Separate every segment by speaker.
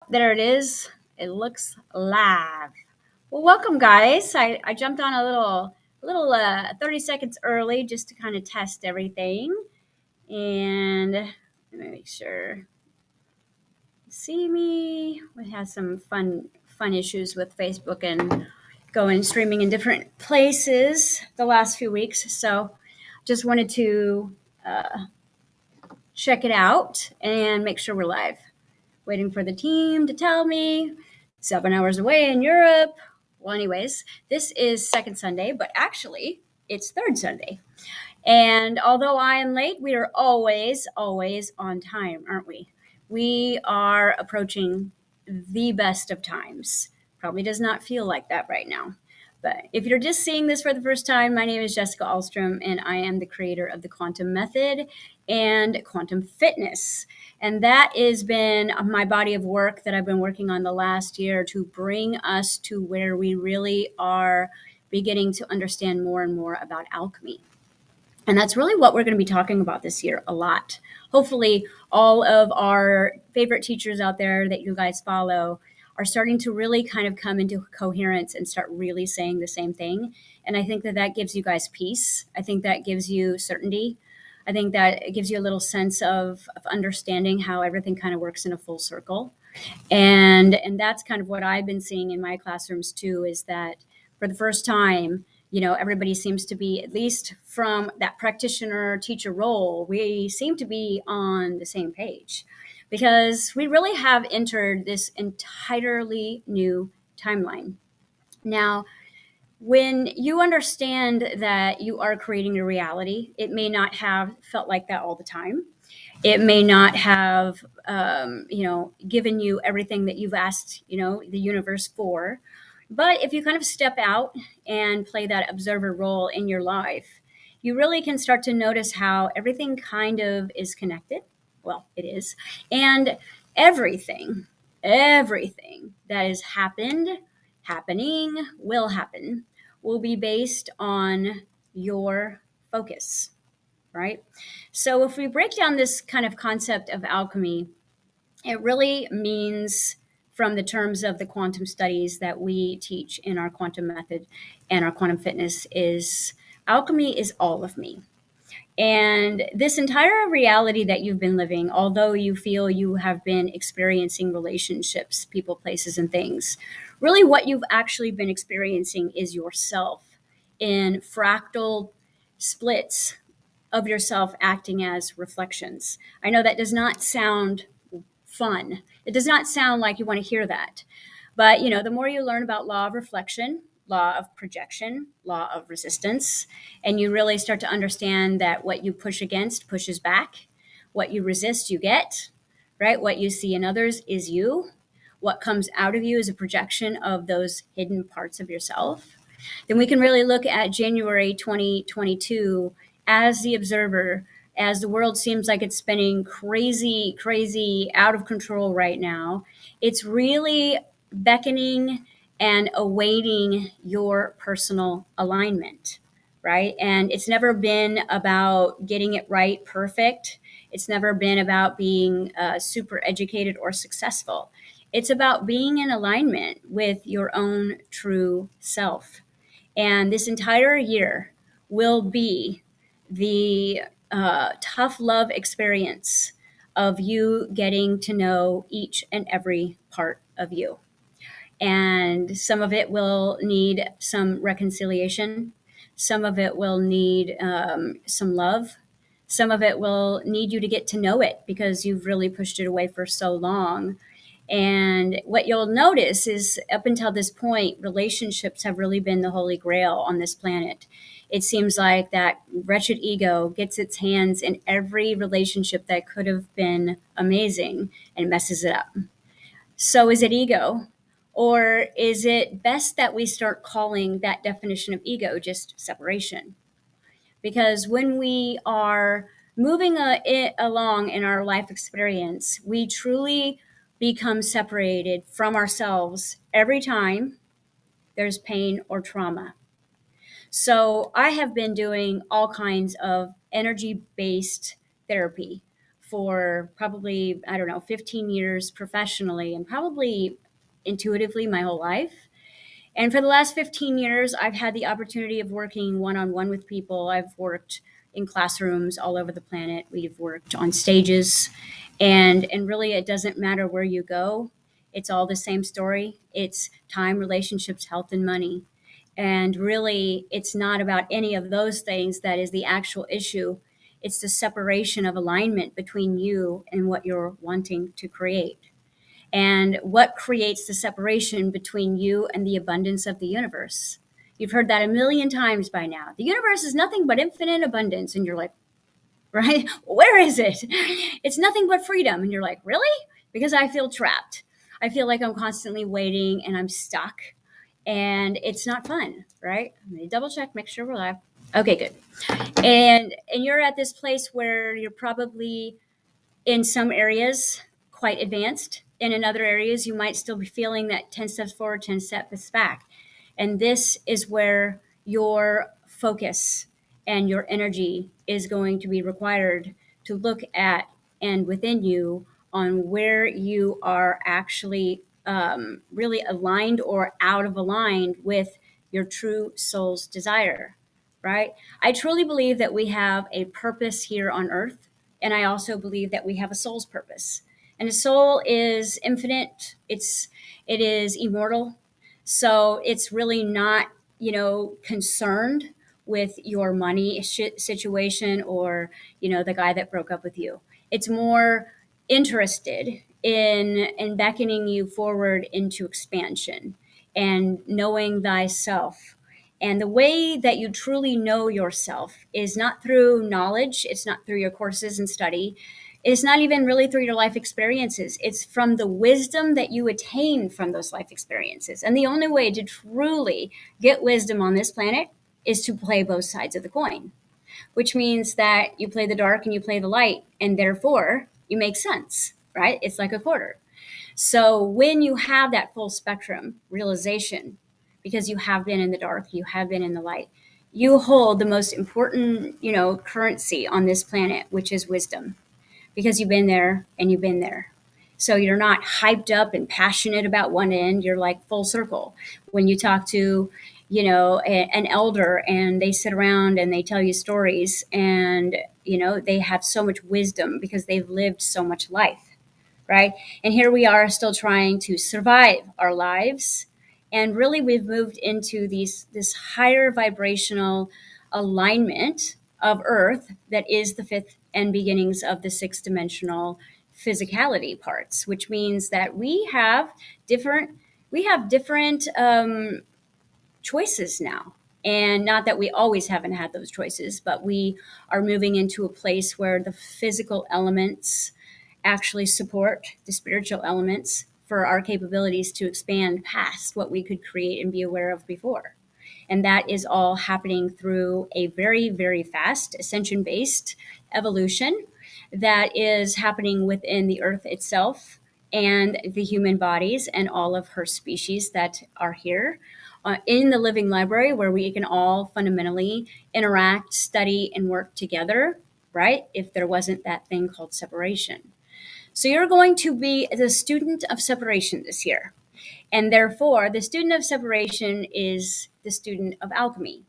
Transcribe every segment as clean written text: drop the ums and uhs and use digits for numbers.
Speaker 1: there it is. It looks live. Well, welcome, guys. I jumped on a little 30 seconds early just to kind of test everything. And let me make sure you see me. We had some fun issues with Facebook and going streaming in different places the last few weeks. So just wanted to check it out and make sure we're live. Waiting for the team to tell me. 7 hours away in Europe. Well, anyways, this is second Sunday, but actually it's third Sunday. And although I am late, we are always on time, aren't we? We are approaching the best of times. Probably does not feel like that right now. But if you're just seeing this for the first time, my name is Jessica Alstrom, and I am the creator of the Quantum Method and Quantum Fitness. And that has been my body of work that I've been working on the last year to bring us to where we really are beginning to understand more and more about alchemy. And that's really what we're going to be talking about this year a lot. Hopefully, all of our favorite teachers out there that you guys follow are starting to really kind of come into coherence and start really saying the same thing. And I think that that gives you guys peace. I think that gives you certainty. I think that it gives you a little sense of understanding how everything kind of works in a full circle. And that's kind of what I've been seeing in my classrooms too, is that for the first time, everybody seems to be, at least from that practitioner teacher role, we seem to be on the same page, because we really have entered this entirely new timeline. Now, when you understand that you are creating a reality, it may not have felt like that all the time. It may not have, given you everything that you've asked, the universe for. But if you kind of step out and play that observer role in your life, you really can start to notice how everything kind of is connected. Well, it is. And everything that has happened, happening, will happen, will be based on your focus, right? So if we break down this kind of concept of alchemy, it really means, from the terms of the quantum studies that we teach in our quantum method and our quantum fitness, is alchemy is all of me. And this entire reality that you've been living, although you feel you have been experiencing relationships, people, places, and things, really what you've actually been experiencing is yourself in fractal splits of yourself acting as reflections. I know that does not sound fun. It does not sound like you want to hear that. But, the more you learn about law of reflection, law of projection, law of resistance, and you really start to understand that what you push against pushes back, what you resist, you get, right? What you see in others is you. What comes out of you is a projection of those hidden parts of yourself. Then we can really look at January 2022 as the observer, as the world seems like it's spinning crazy, out of control right now. It's really beckoning and awaiting your personal alignment, right? And it's never been about getting it right, perfect. It's never been about being super educated or successful. It's about being in alignment with your own true self. And this entire year will be the tough love experience of you getting to know each and every part of you. And some of it will need some reconciliation. Some of it will need some love. Some of it will need you to get to know it because you've really pushed it away for so long. And what you'll notice is, up until this point, relationships have really been the holy grail on this planet. It seems like that wretched ego gets its hands in every relationship that could have been amazing and messes it up. So is it ego? Or is it best that we start calling that definition of ego just separation? Because when we are moving along in our life experience, we truly become separated from ourselves every time there's pain or trauma. So I have been doing all kinds of energy-based therapy for probably, I don't know, 15 years professionally and probably intuitively my whole life. And for the last 15 years, I've had the opportunity of working one-on-one with people. I've worked in classrooms all over the planet. We've worked on stages. And really, it doesn't matter where you go. It's all the same story. It's time, relationships, health, and money. And really, it's not about any of those things that is the actual issue. It's the separation of alignment between you and what you're wanting to create. And what creates the separation between you and the abundance of the universe? You've heard that a million times by now. The universe is nothing but infinite abundance. And you're like, right? Where is it? It's nothing but freedom. And you're like, really? Because I feel trapped. I feel like I'm constantly waiting and I'm stuck. And it's not fun, right? Let me double check, make sure we're live. Okay, good. And you're at this place where you're probably in some areas quite advanced, and in other areas you might still be feeling that 10 steps forward, 10 steps back. And this is where your focus and your energy is going to be required to look at and within you on where you are actually really aligned or out of aligned with your true soul's desire, right? I truly believe that we have a purpose here on earth. And I also believe that we have a soul's purpose. And a soul is infinite. It is immortal. So it's really not, concerned with your money situation or, the guy that broke up with you. It's more interested in beckoning you forward into expansion and knowing thyself. And the way that you truly know yourself is not through knowledge. It's not through your courses and study. It's not even really through your life experiences. It's from the wisdom that you attain from those life experiences. And the only way to truly get wisdom on this planet is to play both sides of the coin, which means that you play the dark and you play the light, and therefore you make sense, right? It's like a quarter. So when you have that full spectrum realization, because you have been in the dark, you have been in the light, you hold the most important, currency on this planet, which is wisdom, because you've been there and you've been there. So you're not hyped up and passionate about one end. You're like full circle. When you talk to, an elder and they sit around and they tell you stories and, they have so much wisdom because they've lived so much life. Right? And here we are still trying to survive our lives. And really we've moved into this higher vibrational alignment of Earth that is the fifth and beginnings of the sixth dimensional physicality parts, which means that we have different choices now. And not that we always haven't had those choices, but we are moving into a place where the physical elements actually support the spiritual elements for our capabilities to expand past what we could create and be aware of before. And that is all happening through a very, very fast ascension-based evolution that is happening within the Earth itself and the human bodies and all of her species that are here in the living library, where we can all fundamentally interact, study, and work together, right? If there wasn't that thing called separation. So you're going to be the student of separation this year. And therefore, the student of separation is the student of alchemy.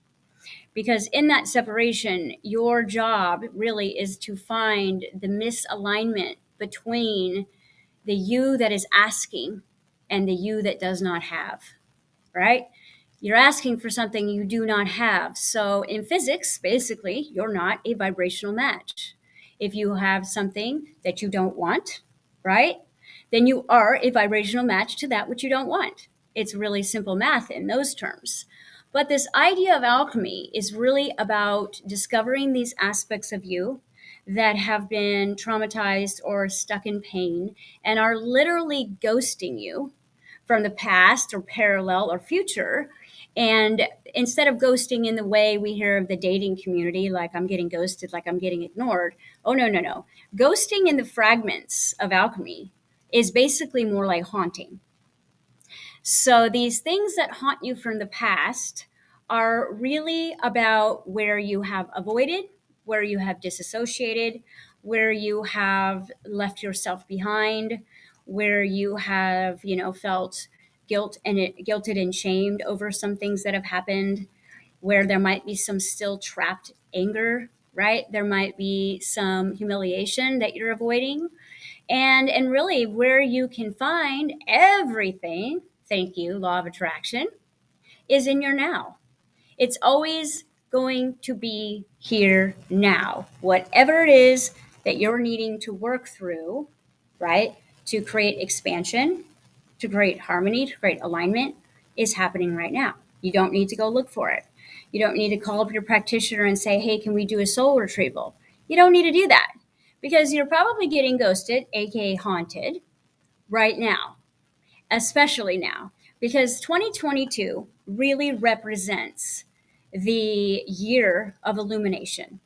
Speaker 1: Because in that separation, your job really is to find the misalignment between the you that is asking and the you that does not have, right? You're asking for something you do not have. So in physics, basically, you're not a vibrational match. If you have something that you don't want, right, then you are a vibrational match to that which you don't want. It's really simple math in those terms. But this idea of alchemy is really about discovering these aspects of you that have been traumatized or stuck in pain and are literally ghosting you from the past or parallel or future. And instead of ghosting in the way we hear of the dating community, like I'm getting ghosted, like I'm getting ignored. Oh, no. Ghosting in the fragments of alchemy is basically more like haunting. So these things that haunt you from the past are really about where you have avoided, where you have disassociated, where you have left yourself behind, where you have, felt guilted and shamed over some things that have happened, where there might be some still trapped anger, right? There might be some humiliation that you're avoiding. And really where you can find everything, thank you, law of attraction, is in your now. It's always going to be here now. Whatever it is that you're needing to work through, right, to create expansion, to create harmony, to create alignment, is happening right now. You don't need to go look for it. You don't need to call up your practitioner and say, hey, can we do a soul retrieval? You don't need to do that because you're probably getting ghosted, aka haunted, right now, especially now, because 2022 really represents the year of illumination.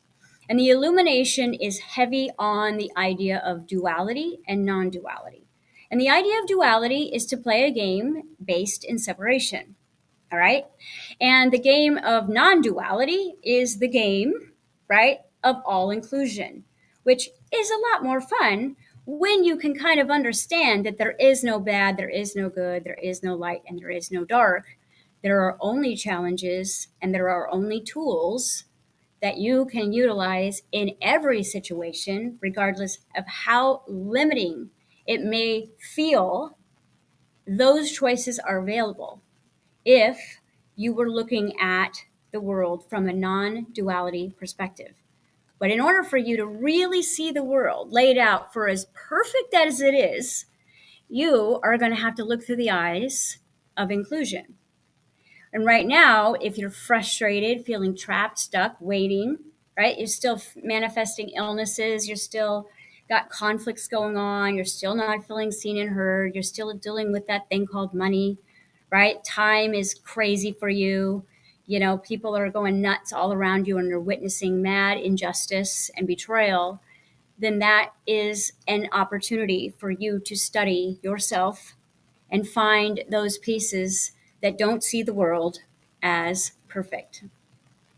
Speaker 1: And the illumination is heavy on the idea of duality and non duality. And the idea of duality is to play a game based in separation. All right. And the game of non duality is the game, right, of all inclusion, which is a lot more fun when you can kind of understand that there is no bad, there is no good, there is no light, and there is no dark. There are only challenges and there are only tools that you can utilize in every situation, regardless of how limiting it may feel. Those choices are available if you were looking at the world from a non duality perspective. But in order for you to really see the world laid out for as perfect as it is, you are going to have to look through the eyes of inclusion. And right now, if you're frustrated, feeling trapped, stuck, waiting, right? You're still manifesting illnesses. You're still got conflicts going on. You're still not feeling seen and heard. You're still dealing with that thing called money, right? Time is crazy for you. People are going nuts all around you and you're witnessing mad injustice and betrayal. Then that is an opportunity for you to study yourself and find those pieces that don't see the world as perfect,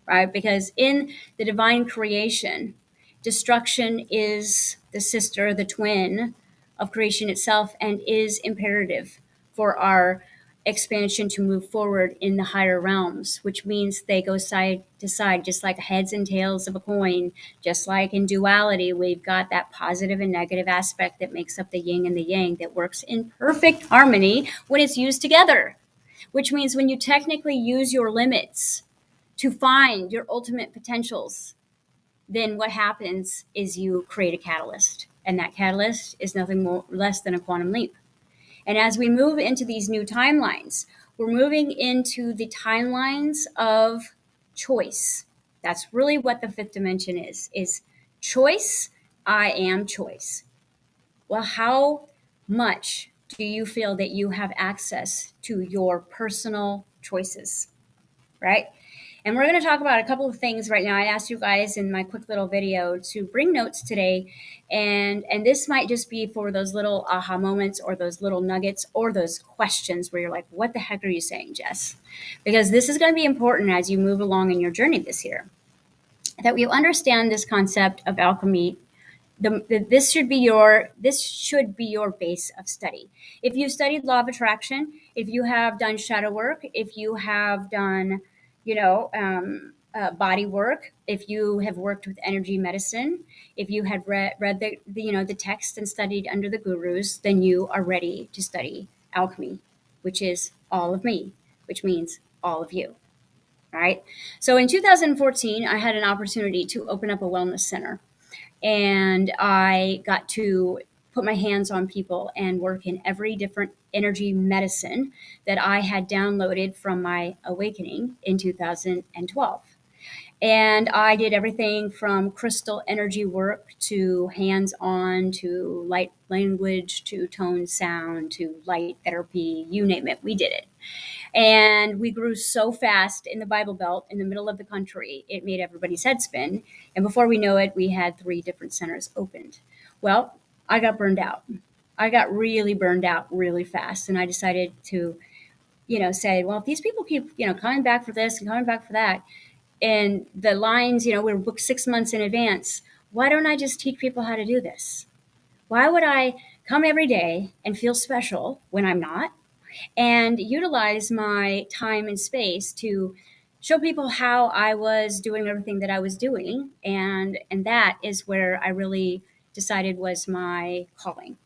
Speaker 1: right? Because in the divine creation, destruction is the sister, the twin of creation itself, and is imperative for our expansion to move forward in the higher realms, which means they go side to side, just like heads and tails of a coin. Just like in duality, we've got that positive and negative aspect that makes up the yin and the yang that works in perfect harmony when it's used together, which means when you technically use your limits to find your ultimate potentials, then what happens is you create a catalyst. And that catalyst is nothing more less than a quantum leap. And as we move into these new timelines, we're moving into the timelines of choice. That's really what the fifth dimension is choice. I am choice. Well, how much do you feel that you have access to your personal choices, right? And we're going to talk about a couple of things right now. I asked you guys in my quick little video to bring notes today. And this might just be for those little aha moments or those little nuggets or those questions where you're like, what the heck are you saying, Jess? Because this is going to be important as you move along in your journey this year. That you understand this concept of alchemy. This should be your base of study. If you've studied law of attraction, if you have done shadow work, if you have done body work, if you have worked with energy medicine, if you had read the text and studied under the gurus, then you are ready to study alchemy, which is all of me, which means all of you. Right? So in 2014, I had an opportunity to open up a wellness center. And I got to put my hands on people and work in every different energy medicine that I had downloaded from my awakening in 2012. And I did everything from crystal energy work to hands-on to light language to tone sound to light therapy, you name it, we did it. And we grew so fast in the Bible Belt in the middle of the country, it made everybody's head spin. And before we know it, we had 3 different centers opened. Well, I got burned out. I got really burned out really fast. And I decided to, say, well, if these people keep, coming back for this and coming back for that, and the lines, we were booked 6 months in advance, why don't I just teach people how to do this? Why would I come every day and feel special when I'm not, and utilize my time and space to show people how I was doing everything that I was doing? And that is where I really decided was my calling.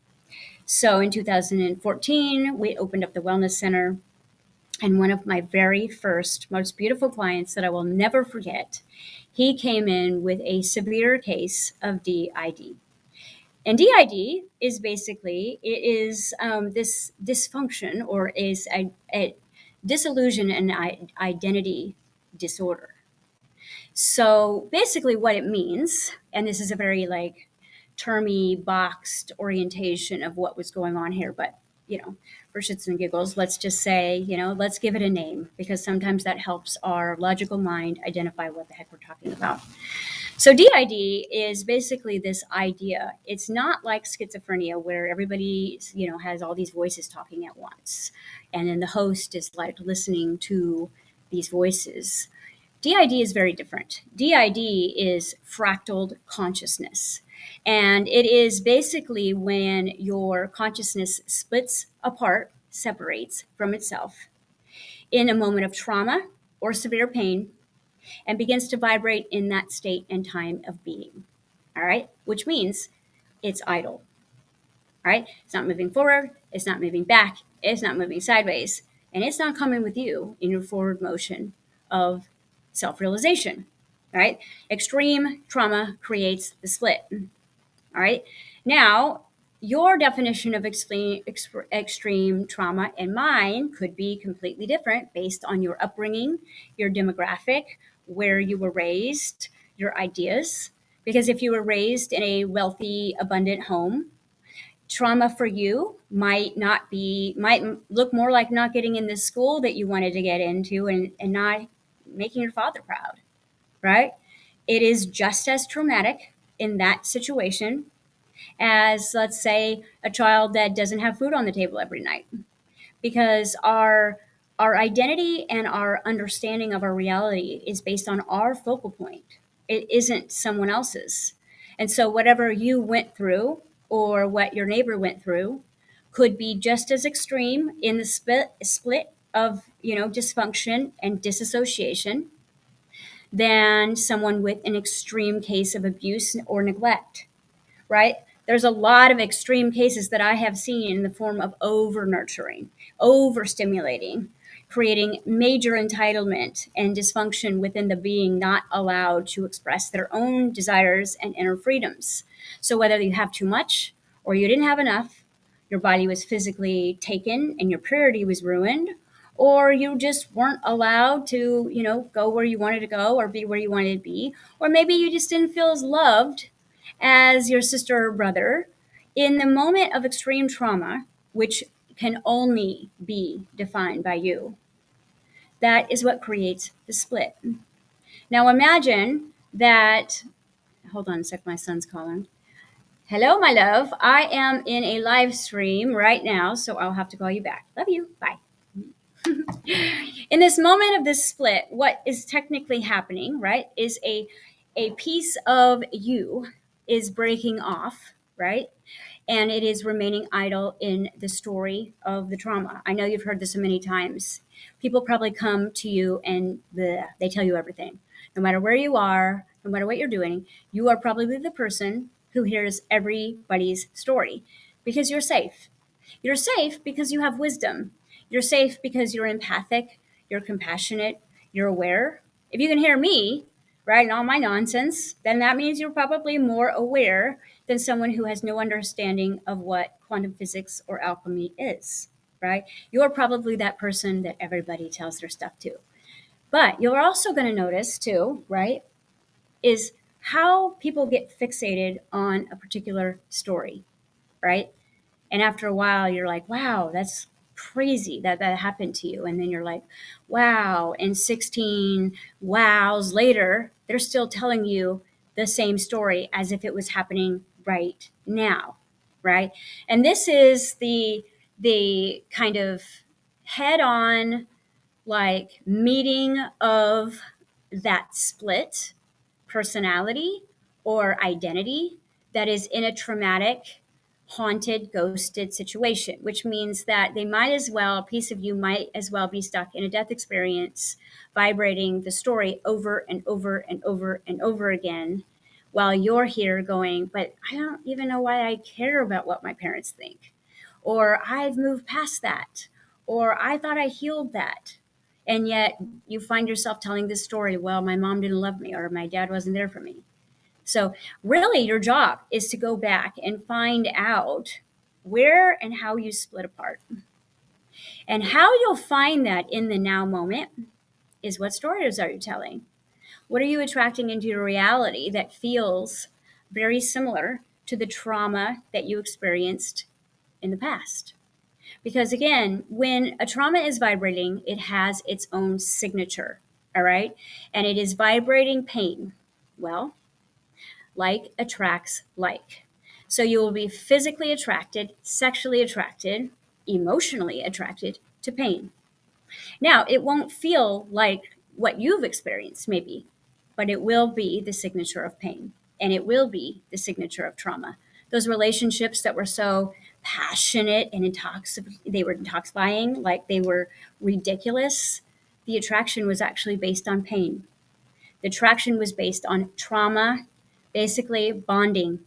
Speaker 1: So in 2014, we opened up the Wellness Center. And one of my very first, most beautiful clients that I will never forget, he came in with a severe case of DID. And DID is basically, it is this dysfunction, or is a disillusion and identity disorder. So basically what it means, and this is a very like termy, boxed orientation of what was going on here, but for shits and giggles, let's just say, let's give it a name, because sometimes that helps our logical mind identify what the heck we're talking about. So DID is basically this idea. It's not like schizophrenia where everybody, has all these voices talking at once, and then the host is like listening to these voices. DID is very different. DID is fractal consciousness. And it is basically when your consciousness splits apart, separates from itself in a moment of trauma or severe pain, and begins to vibrate in that state and time of being. All right? Which means it's idle. All right? It's not moving forward. It's not moving back. It's not moving sideways. And it's not coming with you in your forward motion of self-realization. All right? Extreme trauma creates the split. All right? Now, your definition of extreme trauma and mine could be completely different based on your upbringing, your demographic, where you were raised, your ideas. Because if you were raised in a wealthy, abundant home, trauma for you might look more like not getting in the school that you wanted to get into, and not making your father proud, right? It is just as traumatic in that situation as, let's say, a child that doesn't have food on the table every night, because our identity and our understanding of our reality is based on our focal point. It isn't someone else's. And so whatever you went through or what your neighbor went through could be just as extreme in the split of, dysfunction and disassociation than someone with an extreme case of abuse or neglect, right? There's a lot of extreme cases that I have seen in the form of over nurturing, over stimulating, creating major entitlement and dysfunction within the being, not allowed to express their own desires and inner freedoms. So whether you have too much or you didn't have enough, your body was physically taken and your purity was ruined, or you just weren't allowed to, go where you wanted to go or be where you wanted to be, or maybe you just didn't feel as loved as your sister or brother in the moment of extreme trauma, which can only be defined by you. That is what creates the split. Now imagine that, hold on a sec, my son's calling. Hello, my love. I am in a live stream right now, so I'll have to call you back. Love you. Bye. In this moment of this split, what is technically happening, right, is a piece of you is breaking off, right? And it is remaining idle in the story of the trauma. I know you've heard this so many times. People probably come to you and they tell you everything. No matter where you are, no matter what you're doing, you are probably the person who hears everybody's story because you're safe. You're safe because you have wisdom. You're safe because you're empathic, you're compassionate, you're aware. If you can hear me, right, and all my nonsense, then that means you're probably more aware than someone who has no understanding of what quantum physics or alchemy is, right? You're probably that person that everybody tells their stuff to. But you're also going to notice too, right, is how people get fixated on a particular story, right? And after a while, you're like, wow, that's crazy that happened to you. And then you're like, wow. And 16 wows later, they're still telling you the same story as if it was happening right now, right? And this is the kind of head-on meeting of that split personality or identity that is in a traumatic, haunted, ghosted situation, which means that a piece of you might as well be stuck in a death experience, vibrating the story over and over and over and over again, while you're here going, but I don't even know why I care about what my parents think. Or I've moved past that. Or I thought I healed that. And yet you find yourself telling this story, well, my mom didn't love me or my dad wasn't there for me. So really your job is to go back and find out where and how you split apart. And how you'll find that in the now moment is what stories are you telling? What are you attracting into your reality that feels very similar to the trauma that you experienced in the past? Because again, when a trauma is vibrating, it has its own signature, all right? And it is vibrating pain. Well, like attracts like. So you will be physically attracted, sexually attracted, emotionally attracted to pain. Now, it won't feel like what you've experienced, maybe, but it will be the signature of pain and it will be the signature of trauma. Those relationships that were so passionate and they were intoxifying, like they were ridiculous, the attraction was actually based on pain. The attraction was based on trauma, basically bonding.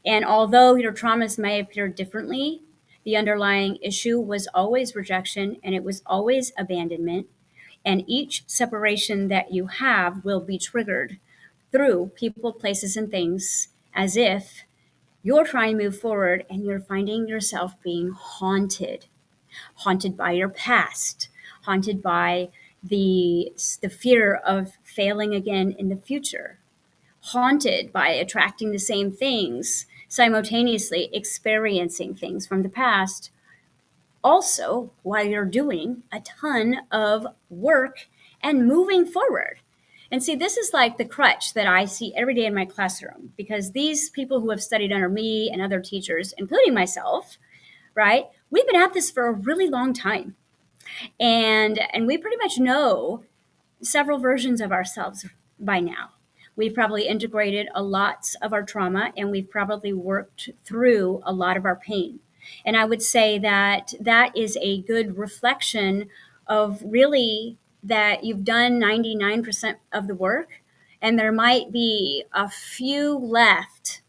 Speaker 1: And although your traumas may appear differently, the underlying issue was always rejection and it was always abandonment. And each separation that you have will be triggered through people, places, and things, as if you're trying to move forward and you're finding yourself being haunted by your past, haunted by the fear of failing again in the future, haunted by attracting the same things, simultaneously experiencing things from the past, also while you're doing a ton of work and moving forward. And see, this is like the crutch that I see every day in my classroom, because these people who have studied under me and other teachers, including myself, right? We've been at this for a really long time. And we pretty much know several versions of ourselves by now. We've probably integrated a lot of our trauma and we've probably worked through a lot of our pain. And I would say that that is a good reflection of really that you've done 99% of the work and there might be a few left,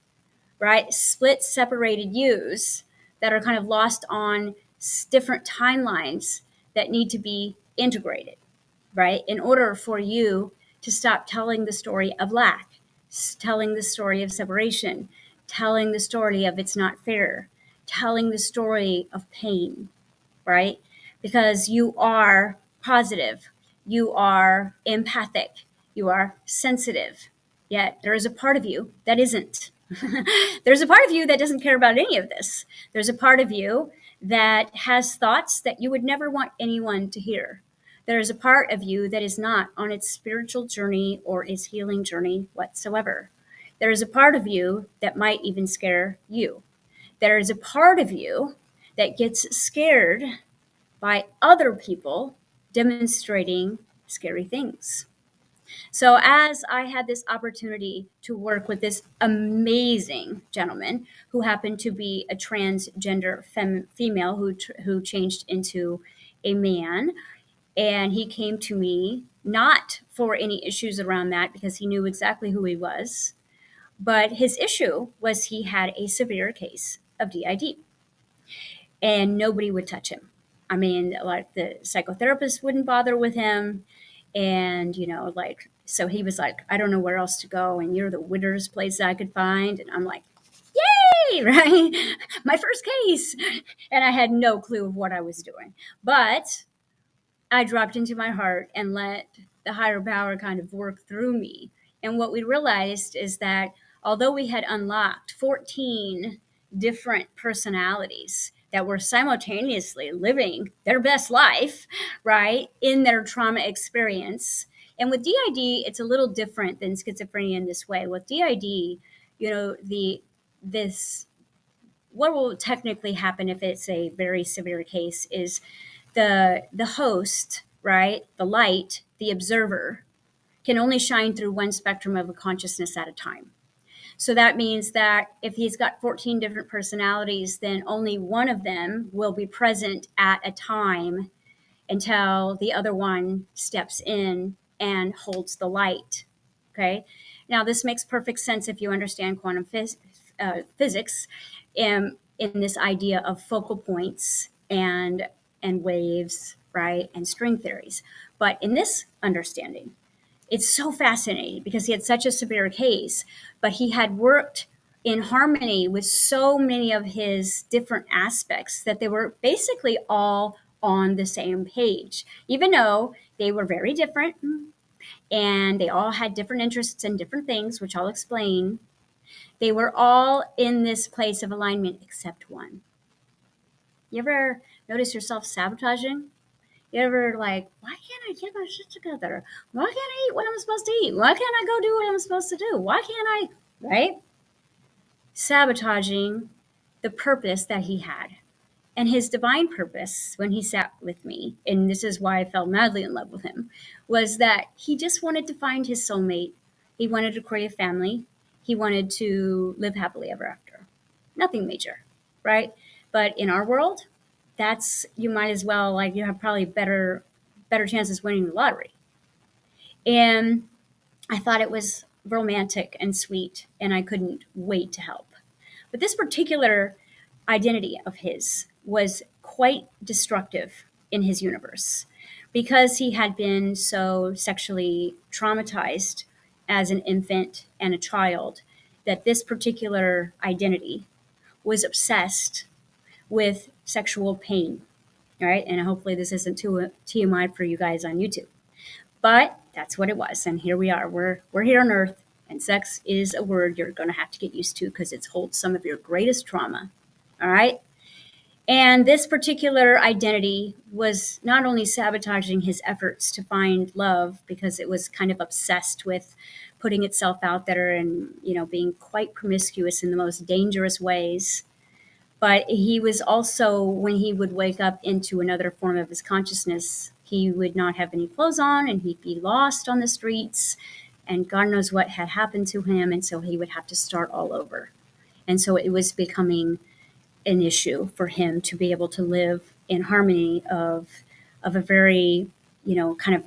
Speaker 1: right? Split, separated yous that are kind of lost on different timelines that need to be integrated, right? In order for you to stop telling the story of lack, telling the story of separation, telling the story of it's not fair, telling the story of pain, right? Because you are positive, you are empathic, you are sensitive, yet there is a part of you that isn't. There's a part of you that doesn't care about any of this. There's a part of you that has thoughts that you would never want anyone to hear. There is a part of you that is not on its spiritual journey or its healing journey whatsoever. There is a part of you that might even scare you. There is a part of you that gets scared by other people demonstrating scary things. So as I had this opportunity to work with this amazing gentleman who happened to be a transgender female who changed into a man, and he came to me not for any issues around that because he knew exactly who he was, but his issue was he had a severe case of DID and nobody would touch him. I mean, like the psychotherapist wouldn't bother with him. And, like, so he was like, I don't know where else to go. And you're the widow's place I could find. And I'm like, yay, right? My first case. And I had no clue of what I was doing. But I dropped into my heart and let the higher power kind of work through me. And what we realized is that although we had unlocked 14 different personalities that were simultaneously living their best life, right, in their trauma experience. And with DID, it's a little different than schizophrenia in this way. With DID, what will technically happen if it's a very severe case is the host, right, the light, the observer, can only shine through one spectrum of a consciousness at a time. So that means that if he's got 14 different personalities, then only one of them will be present at a time until the other one steps in and holds the light. Okay. Now, this makes perfect sense if you understand quantum physics in this idea of focal points and waves, right, and string theories. But in this understanding, it's so fascinating because he had such a severe case, but he had worked in harmony with so many of his different aspects that they were basically all on the same page, even though they were very different and they all had different interests in different things, which I'll explain. They were all in this place of alignment except one. You ever notice yourself sabotaging? You ever like, why can't I get my shit together? Why can't I eat what I'm supposed to eat? Why can't I go do what I'm supposed to do? Why can't I, right? Sabotaging the purpose that he had. And his divine purpose when he sat with me, and this is why I fell madly in love with him, was that he just wanted to find his soulmate. He wanted to create a family. He wanted to live happily ever after. Nothing major, right? But in our world, that's, you might as well, like, you have probably better chances winning the lottery. And I thought it was romantic and sweet, and I couldn't wait to help. But this particular identity of his was quite destructive in his universe because he had been so sexually traumatized as an infant and a child that this particular identity was obsessed with sexual pain. All right. And hopefully this isn't too TMI for you guys on YouTube, but that's what it was. And here we are. We're here on Earth, and sex is a word you're going to have to get used to because it holds some of your greatest trauma. All right. And this particular identity was not only sabotaging his efforts to find love because it was kind of obsessed with putting itself out there and, being quite promiscuous in the most dangerous ways. But he was also, when he would wake up into another form of his consciousness, he would not have any clothes on and he'd be lost on the streets and God knows what had happened to him. And so he would have to start all over. And so it was becoming an issue for him to be able to live in harmony of a very, kind of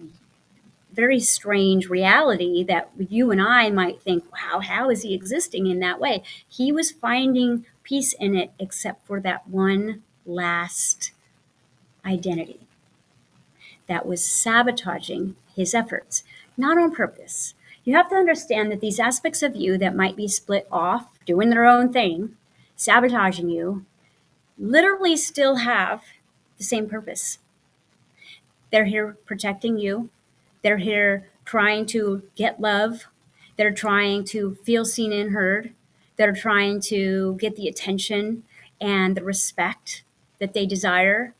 Speaker 1: very strange reality that you and I might think, wow, how is he existing in that way? He was finding peace in it, except for that one last identity that was sabotaging his efforts, not on purpose. You have to understand that these aspects of you that might be split off, doing their own thing, sabotaging you, literally still have the same purpose. They're here protecting you. They're here trying to get love. They're trying to feel seen and heard. They're trying to get the attention and the respect that they desire.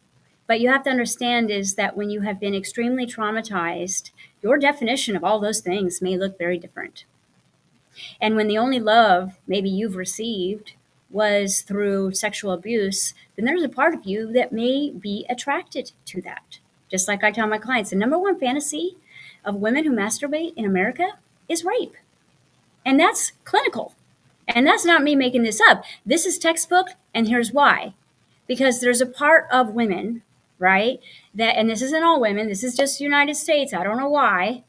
Speaker 1: But you have to understand is that when you have been extremely traumatized, your definition of all those things may look very different. And when the only love maybe you've received was through sexual abuse, then there's a part of you that may be attracted to that. Just like I tell my clients, the number one fantasy of women who masturbate in America is rape. And that's clinical. And that's not me making this up. This is textbook, and here's why. Because there's a part of women, right, that, and this isn't all women, this is just the United States, I don't know why,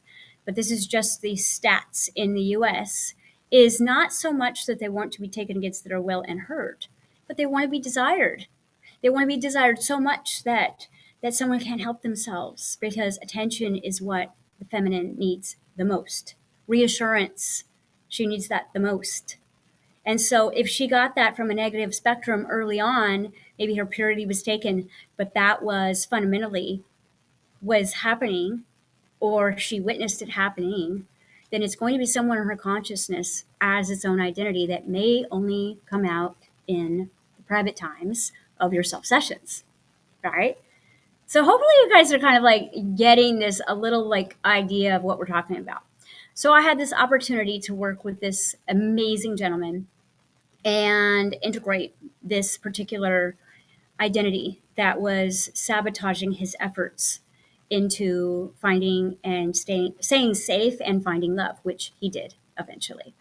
Speaker 1: but this is just the stats in the US, is not so much that they want to be taken against their will and hurt, but they want to be desired. They want to be desired so much that someone can't help themselves, because attention is what the feminine needs the most. Reassurance, she needs that the most. And so if she got that from a negative spectrum early on, maybe her purity was taken, but that was fundamentally was happening, or she witnessed it happening, then it's going to be someone in her consciousness as its own identity that may only come out in the private times of your self sessions, right? So hopefully you guys are kind of like getting this a little like idea of what we're talking about. So I had this opportunity to work with this amazing gentleman and integrate this particular identity that was sabotaging his efforts into finding and staying safe and finding love, which he did eventually.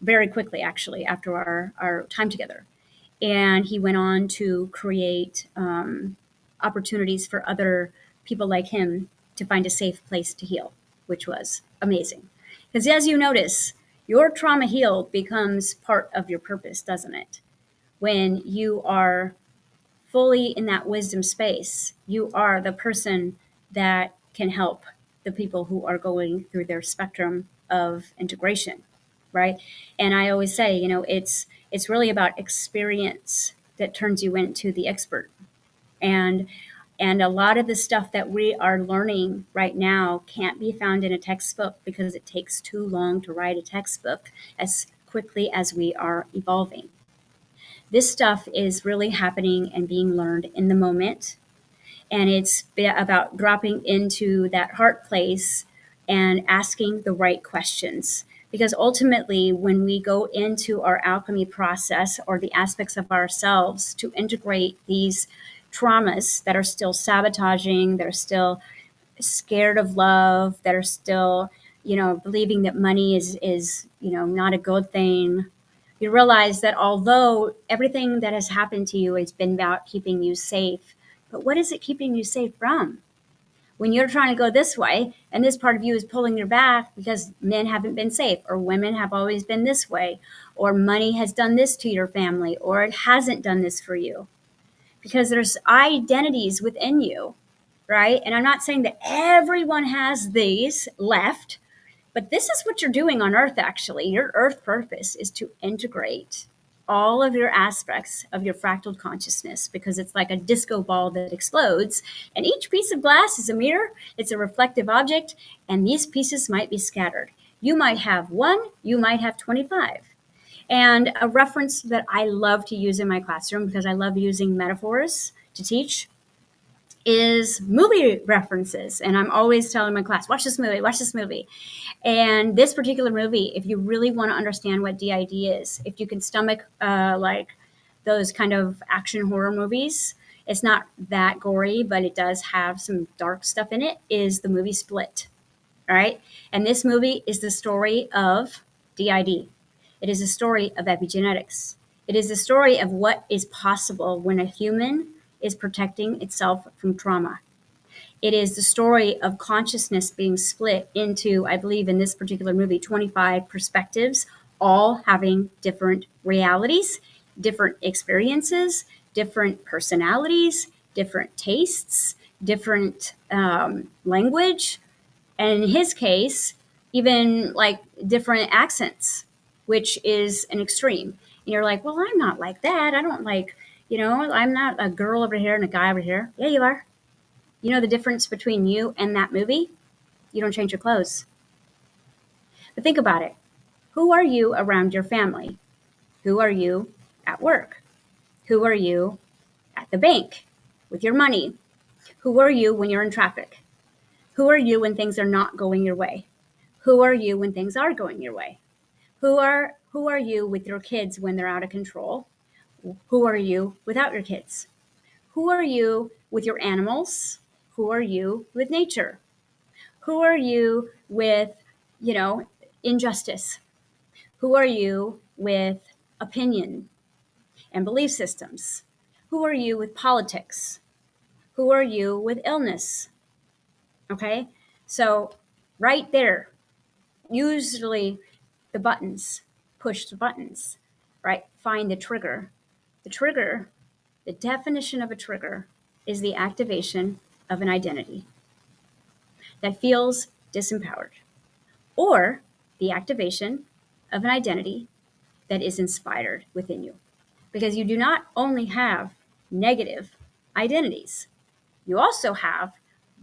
Speaker 1: very quickly, actually, after our time together. And he went on to create opportunities for other people like him to find a safe place to heal, which was amazing. Because as you notice, your trauma healed becomes part of your purpose, doesn't it? When you are fully in that wisdom space, you are the person that can help the people who are going through their spectrum of integration, right? And I always say, it's really about experience that turns you into the expert. And a lot of the stuff that we are learning right now can't be found in a textbook because it takes too long to write a textbook as quickly as we are evolving. This stuff is really happening and being learned in the moment. And it's about dropping into that heart place and asking the right questions. Because ultimately, when we go into our alchemy process or the aspects of ourselves to integrate these traumas that are still sabotaging, that are still scared of love, that are still, believing that money is not a good thing, you realize that although everything that has happened to you has been about keeping you safe, but what is it keeping you safe from? When you're trying to go this way and this part of you is pulling your back because men haven't been safe, or women have always been this way, or money has done this to your family, or it hasn't done this for you. Because there's identities within you, right? And I'm not saying that everyone has these left, but this is what you're doing on Earth, actually. Your Earth purpose is to integrate all of your aspects of your fractal consciousness, because it's like a disco ball that explodes. And each piece of glass is a mirror, it's a reflective object, and these pieces might be scattered. You might have one, you might have 25. And a reference that I love to use in my classroom, because I love using metaphors to teach, is movie references. And I'm always telling my class, watch this movie, watch this movie. And this particular movie, if you really want to understand what DID is, if you can stomach like those kind of action horror movies, it's not that gory, but it does have some dark stuff in it, is the movie Split. All right. And this movie is the story of DID. It is a story of epigenetics. It is a story of what is possible when a human is protecting itself from trauma. It is the story of consciousness being split into, I believe in this particular movie, 25 perspectives, all having different realities, different experiences, different personalities, different tastes, different language, and in his case, even like different accents, which is an extreme. And you're like, well, I'm not like that. I don't like, I'm not a girl over here and a guy over here. Yeah, you are. You know the difference between you and that movie? You don't change your clothes. But think about it. Who are you around your family? Who are you at work? Who are you at the bank with your money? Who are you when you're in traffic? Who are you when things are not going your way? Who are you when things are going your way? Who are you with your kids when they're out of control? Who are you without your kids? Who are you with your animals? Who are you with nature? Who are you with, injustice? Who are you with opinion and belief systems? Who are you with politics? Who are you with illness? Okay, so right there, usually the buttons, push the buttons, right? Find the trigger. The trigger, the definition of a trigger is the activation of an identity that feels disempowered, or the activation of an identity that is inspired within you. Because you do not only have negative identities, you also have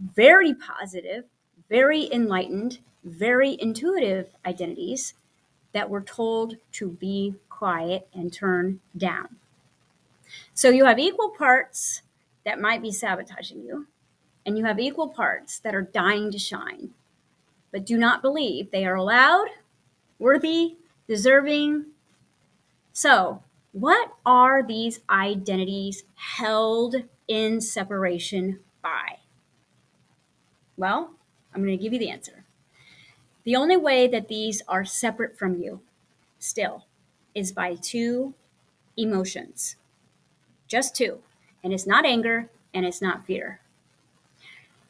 Speaker 1: very positive, very enlightened, very intuitive identities that we're told to be quiet and turn down. So you have equal parts that might be sabotaging you, and you have equal parts that are dying to shine, but do not believe they are allowed, worthy, deserving. So, what are these identities held in separation by? Well, I'm going to give you the answer. The only way that these are separate from you, still is by two emotions, just two. And it's not anger and it's not fear.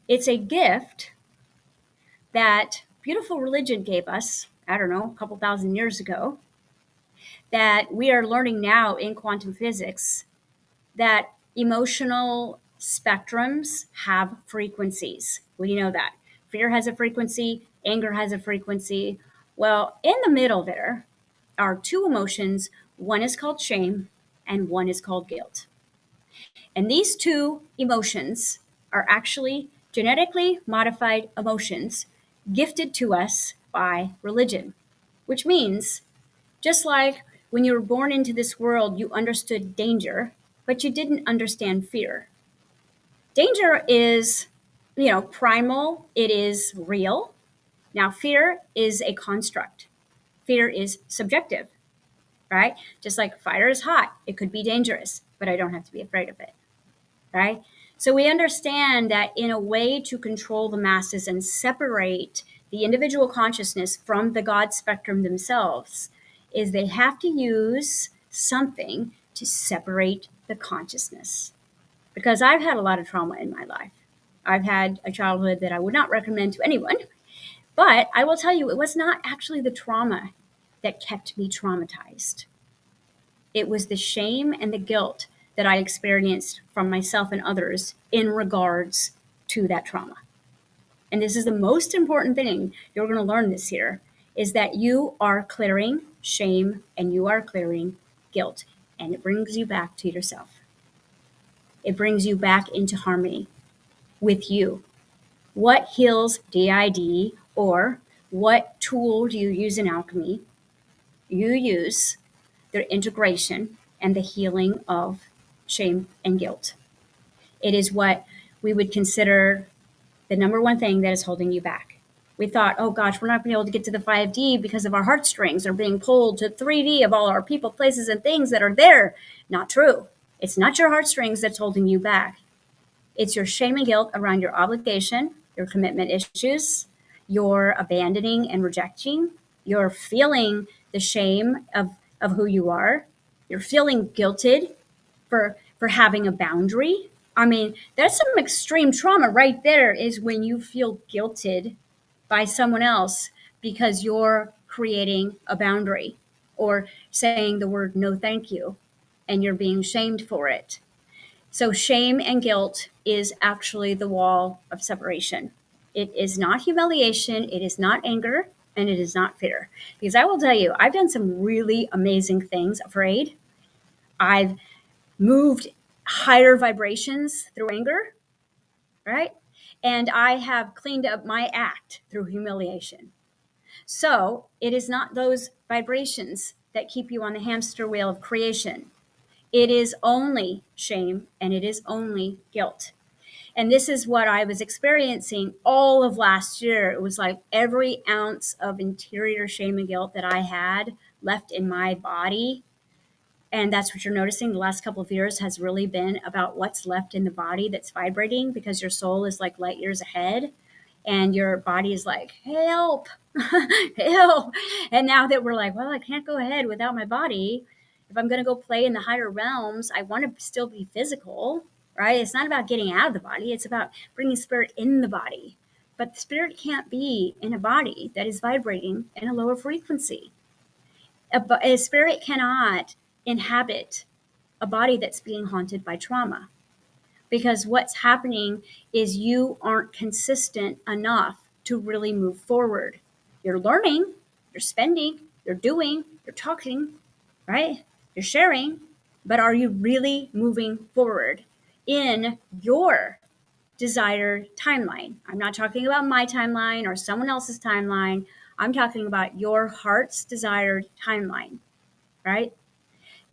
Speaker 1: It's a gift that beautiful religion gave us, I don't know, a couple thousand years ago, that we are learning now in quantum physics, that emotional spectrums have frequencies. Well, you know that. Fear has a frequency, anger has a frequency. Well, in the middle there are two emotions. One is called shame and one is called guilt. And these two emotions are actually genetically modified emotions gifted to us by religion, which means just like when you were born into this world, you understood danger, but you didn't understand fear. Danger is, primal, it is real. Now, fear is a construct. Fear is subjective, right? Just like fire is hot, it could be dangerous, but I don't have to be afraid of it, right? So we understand that in a way to control the masses and separate the individual consciousness from the God spectrum themselves is they have to use something to separate the consciousness. Because I've had a lot of trauma in my life. I've had a childhood that I would not recommend to anyone, but I will tell you, it was not actually the trauma that kept me traumatized. It was the shame and the guilt that I experienced from myself and others in regards to that trauma. And this is the most important thing you're going to learn this year, is that you are clearing shame and you are clearing guilt. And it brings you back to yourself. It brings you back into harmony with you. What heals DID, or what tool do you use in alchemy? You use the integration and the healing of shame and guilt. It is what we would consider the number one thing that is holding you back. We thought, oh gosh, we're not going to be able to get to the 5D because of our heartstrings are being pulled to 3D of all our people, places, and things that are there. Not true. It's not your heartstrings that's holding you back. It's your shame and guilt around your obligation, your commitment issues, your abandoning and rejecting, your feeling the shame of who you are. You're feeling guilted for having a boundary. I mean, that's some extreme trauma right there, is when you feel guilted by someone else because you're creating a boundary or saying the word no thank you and you're being shamed for it. So shame and guilt is actually the wall of separation. It is not humiliation, it is not anger, and it is not fear. Because I will tell you, I've done some really amazing things afraid. I've moved higher vibrations through anger, right? And I have cleaned up my act through humiliation. So it is not those vibrations that keep you on the hamster wheel of creation. It is only shame and it is only guilt. And this is what I was experiencing all of last year. It was like every ounce of interior shame and guilt that I had left in my body. And that's what you're noticing the last couple of years has really been about what's left in the body that's vibrating, because your soul is like light years ahead and your body is like, help, help. And now that we're like, well, I can't go ahead without my body. If I'm going to go play in the higher realms, I want to still be physical, right? It's not about getting out of the body. It's about bringing spirit in the body. But spirit can't be in a body that is vibrating in a lower frequency. A spirit cannot inhabit a body that's being haunted by trauma, because what's happening is you aren't consistent enough to really move forward. You're learning, you're spending, you're doing, you're talking, right? You're sharing, but are you really moving forward in your desired timeline? I'm not talking about my timeline or someone else's timeline. I'm talking about your heart's desired timeline, right?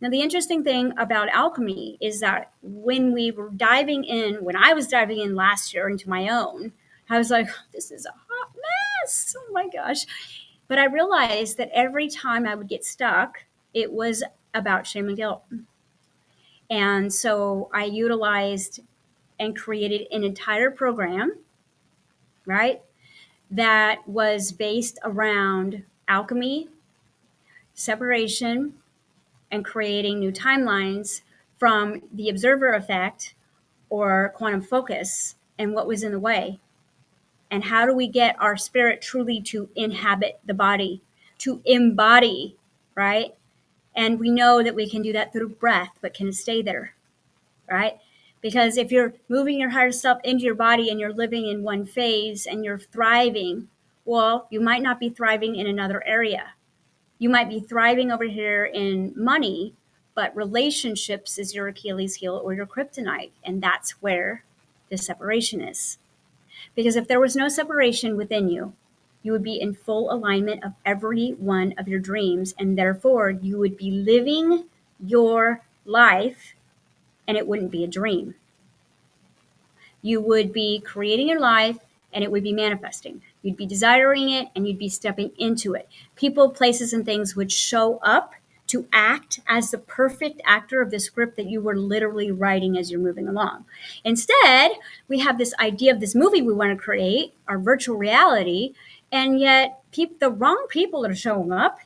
Speaker 1: Now, the interesting thing about alchemy is that when I was diving in last year into my own, I was like, this is a hot mess. Oh my gosh. But I realized that every time I would get stuck, it was about shame and guilt. And so I utilized and created an entire program, right, that was based around alchemy, separation and creating new timelines from the observer effect or quantum focus and what was in the way. And how do we get our spirit truly to inhabit the body, to embody, right? And we know that we can do that through breath, but can it stay there, right? Because if you're moving your higher self into your body and you're living in one phase and you're thriving, well, you might not be thriving in another area. You might be thriving over here in money, but relationships is your Achilles heel or your kryptonite. And that's where the separation is. Because if there was no separation within you, you would be in full alignment of every one of your dreams. And therefore, you would be living your life and it wouldn't be a dream. You would be creating your life and it would be manifesting. You'd be desiring it and you'd be stepping into it. People, places, and things would show up to act as the perfect actor of the script that you were literally writing as you're moving along. Instead, we have this idea of this movie we want to create, our virtual reality, and yet the wrong people are showing up,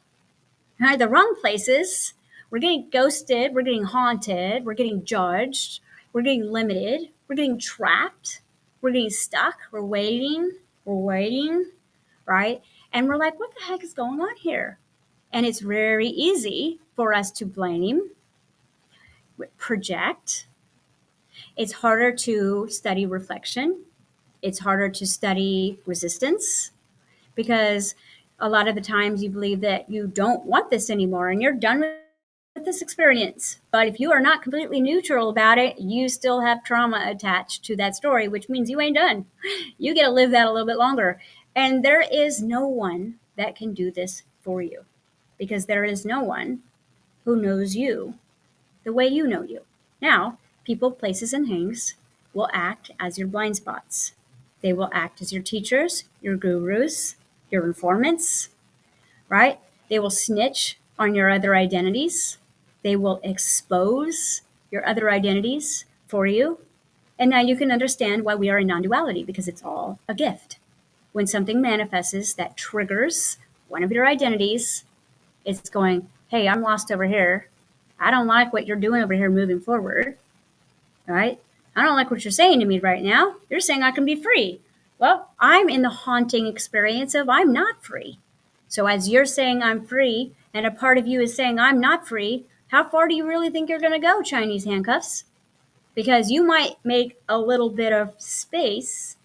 Speaker 1: right? The wrong places. We're getting ghosted, we're getting haunted, we're getting judged, we're getting limited, we're getting trapped, we're getting stuck, we're waiting, right? And we're like, what the heck is going on here? And it's very easy for us to blame, project. It's harder to study reflection. It's harder to study resistance because a lot of the times you believe that you don't want this anymore and you're done with this experience. But if you are not completely neutral about it, you still have trauma attached to that story, which means you ain't done. You get to live that a little bit longer. And there is no one that can do this for you because there is no one who knows you the way you know you. Now, people, places, and things will act as your blind spots. They will act as your teachers, your gurus, your informants, right? They will snitch on your other identities. They will expose your other identities for you. And now you can understand why we are in non-duality, because it's all a gift. When something manifests that triggers one of your identities, it's going, hey, I'm lost over here. I don't like what you're doing over here moving forward, right? I don't like what you're saying to me right now. You're saying I can be free. Well, I'm in the haunting experience of I'm not free. So as you're saying I'm free and a part of you is saying I'm not free, how far do you really think you're going to go, Chinese handcuffs? Because you might make a little bit of space.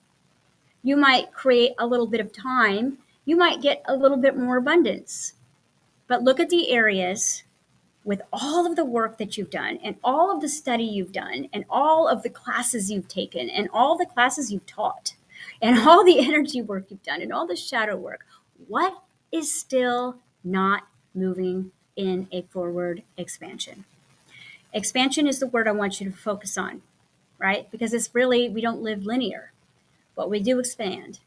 Speaker 1: You might create a little bit of time. You might get a little bit more abundance. But look at the areas with all of the work that you've done and all of the study you've done and all of the classes you've taken and all the classes you've taught and all the energy work you've done and all the shadow work. What is still not moving in a forward expansion? Expansion is the word I want you to focus on, right? Because it's really, we don't live linear, but we do expand,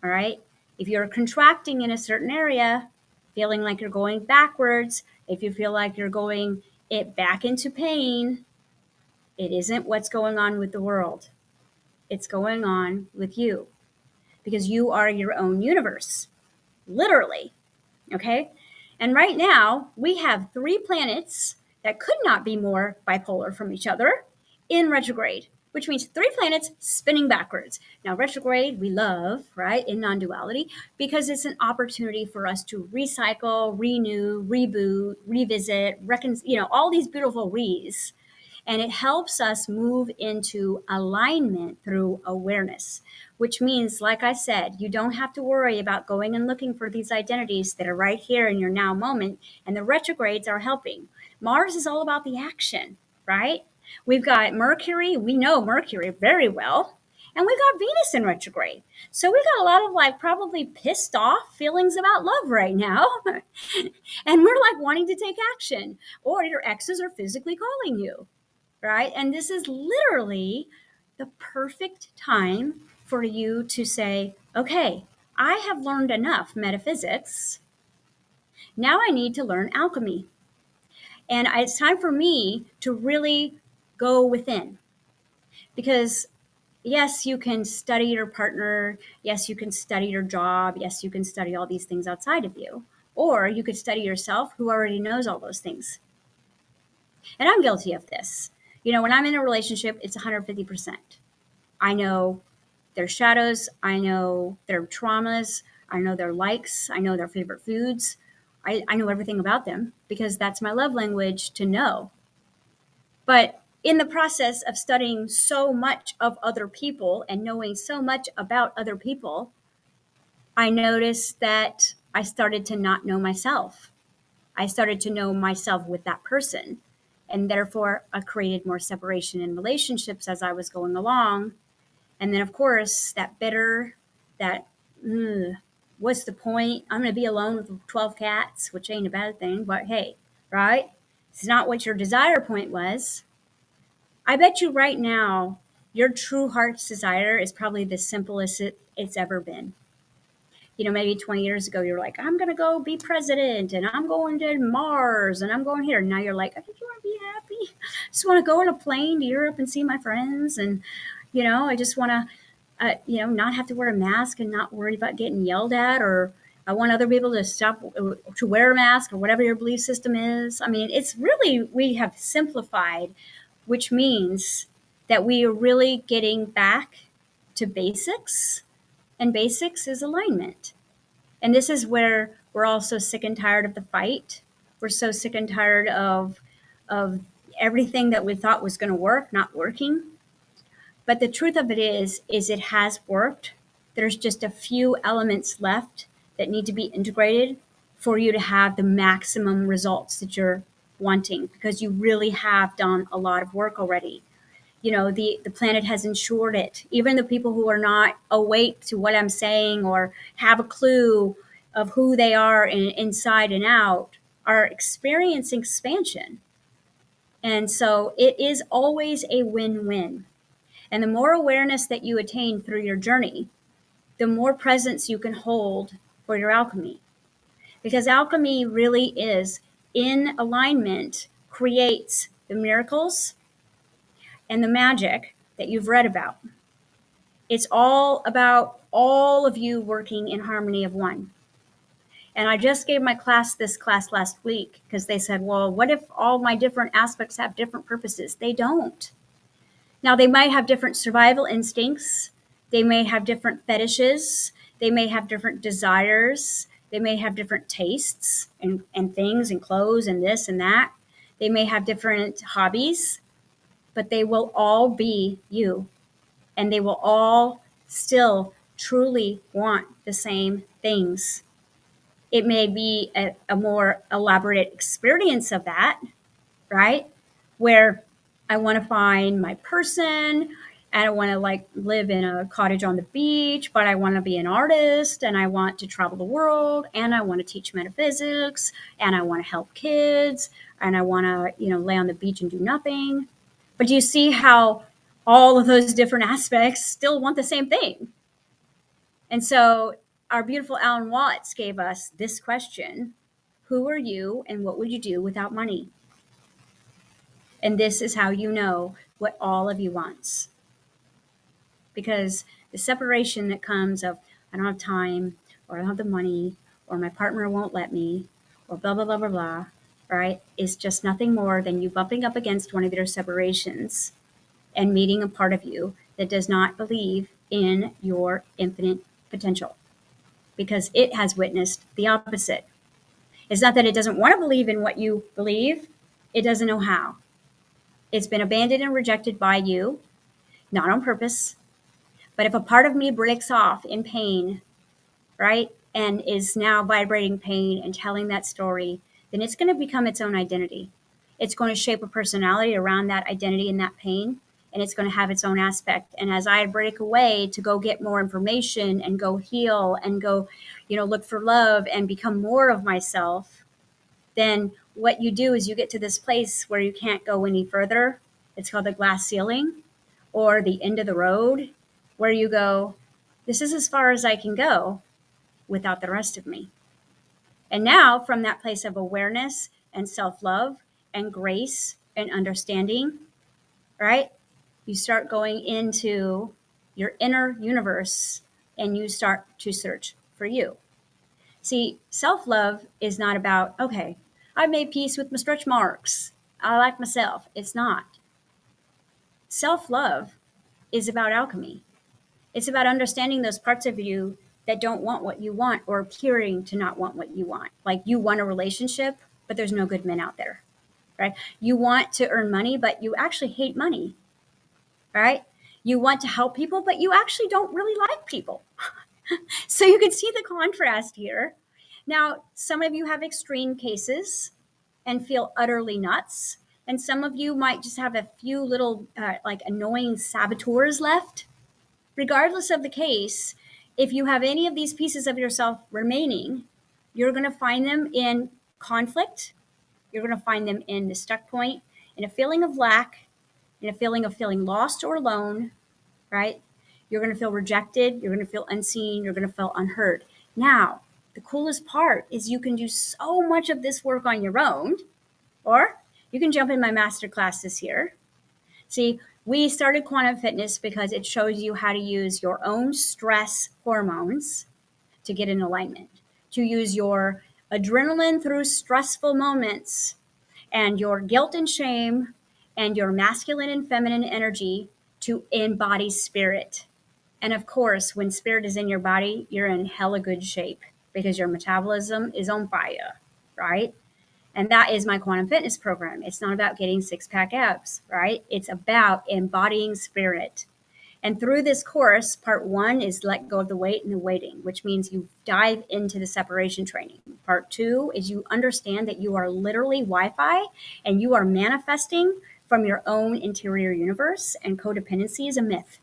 Speaker 1: all right? If you're contracting in a certain area, feeling like you're going backwards, if you feel like you're going it back into pain, it isn't what's going on with the world. It's going on with you because you are your own universe, literally. Okay. And right now we have 3 planets that could not be more bipolar from each other in retrograde, which means 3 planets spinning backwards. Now, retrograde, we love, right, in non-duality, because it's an opportunity for us to recycle, renew, reboot, revisit, all these beautiful re's. And it helps us move into alignment through awareness, which means, like I said, you don't have to worry about going and looking for these identities that are right here in your now moment. And the retrogrades are helping. Mars is all about the action, right? We've got Mercury. We know Mercury very well. And we've got Venus in retrograde. So we got a lot of probably pissed off feelings about love right now. And we're wanting to take action. Or your exes are physically calling you, right? And this is literally the perfect time for you to say, okay, I have learned enough metaphysics. Now I need to learn alchemy. And it's time for me to really go within. Because yes, you can study your partner. Yes, you can study your job. Yes, you can study all these things outside of you. Or you could study yourself, who already knows all those things. And I'm guilty of this. When I'm in a relationship, it's 150%. I know their shadows. I know their traumas. I know their likes. I know their favorite foods. I know everything about them because that's my love language to know. But in the process of studying so much of other people and knowing so much about other people, I noticed that I started to not know myself. I started to know myself with that person. And therefore, I created more separation in relationships as I was going along. And then, of course, that bitter, that, what's the point? I'm going to be alone with 12 cats, which ain't a bad thing, but hey, right? It's not what your desire point was. I bet you right now, your true heart's desire is probably the simplest it's ever been. Maybe 20 years ago, you're like, I'm going to go be president and I'm going to Mars and I'm going here. Now you're like, I just want to be happy. I just want to go on a plane to Europe and see my friends. And, I just want to, not have to wear a mask and not worry about getting yelled at, or I want other people to stop to wear a mask, or whatever your belief system is. I mean, it's really, we have simplified, which means that we are really getting back to basics. And basics is alignment. And this is where we're all so sick and tired of the fight. We're so sick and tired of everything that we thought was going to work, not working. But the truth of it is it has worked. There's just a few elements left that need to be integrated for you to have the maximum results that you're wanting, because you really have done a lot of work already. The planet has ensured it. Even the people who are not awake to what I'm saying or have a clue of who they are inside and out are experiencing expansion. And so it is always a win-win. And the more awareness that you attain through your journey, the more presence you can hold for your alchemy. Because alchemy really is, in alignment, creates the miracles and the magic that you've read about. It's all about all of you working in harmony of one. And I just gave my class this class last week because they said, well, what if all my different aspects have different purposes? They don't. Now, they might have different survival instincts. They may have different fetishes. They may have different desires. They may have different tastes and things and clothes and this and that. They may have different hobbies, but they will all be you. And they will all still truly want the same things. It may be a more elaborate experience of that, right? Where I want to find my person and I want to live in a cottage on the beach, but I want to be an artist and I want to travel the world and I want to teach metaphysics and I want to help kids and I want to, lay on the beach and do nothing. But do you see how all of those different aspects still want the same thing? And so our beautiful Alan Watts gave us this question: who are you and what would you do without money? And this is how you know what all of you wants. Because the separation that comes of, I don't have time, or I don't have the money, or my partner won't let me, or blah, blah, blah, blah, blah, right, is just nothing more than you bumping up against one of your separations and meeting a part of you that does not believe in your infinite potential, because it has witnessed the opposite. It's not that it doesn't want to believe in what you believe, it doesn't know how. It's been abandoned and rejected by you, not on purpose. But if a part of me breaks off in pain, right, and is now vibrating pain and telling that story, then it's going to become its own identity. It's going to shape a personality around that identity and that pain, and it's going to have its own aspect. And as I break away to go get more information and go heal and go, look for love and become more of myself, then what you do is you get to this place where you can't go any further. It's called the glass ceiling, or the end of the road, where you go, this is as far as I can go without the rest of me. And now, from that place of awareness and self-love and grace and understanding, right, you start going into your inner universe and you start to search for you. See, self-love is not about, okay, I've made peace with my stretch marks. I like myself. It's not. Self-love is about alchemy. It's about understanding those parts of you that don't want what you want or appearing to not want what you want. Like you want a relationship, but there's no good men out there, right? You want to earn money, but you actually hate money, right? You want to help people, but you actually don't really like people. So you can see the contrast here. Now, some of you have extreme cases and feel utterly nuts. And some of you might just have a few little like annoying saboteurs left. Regardless of the case, if you have any of these pieces of yourself remaining, you're going to find them in conflict. You're going to find them in the stuck point, in a feeling of lack, in a feeling of feeling lost or alone, right? You're going to feel rejected. You're going to feel unseen. You're going to feel unheard. Now, the coolest part is you can do so much of this work on your own, or you can jump in my master class this year. See, we started quantum fitness because it shows you how to use your own stress hormones to get in alignment, to use your adrenaline through stressful moments and your guilt and shame and your masculine and feminine energy to embody spirit. And of course, when spirit is in your body, you're in hella good shape because your metabolism is on fire, right? And that is my quantum fitness program. It's not about getting six-pack abs, right? It's about embodying spirit. And through this course, part 1 is let go of the weight and the waiting, which means you dive into the separation training. Part 2 is you understand that you are literally Wi-Fi and you are manifesting from your own interior universe, and codependency is a myth.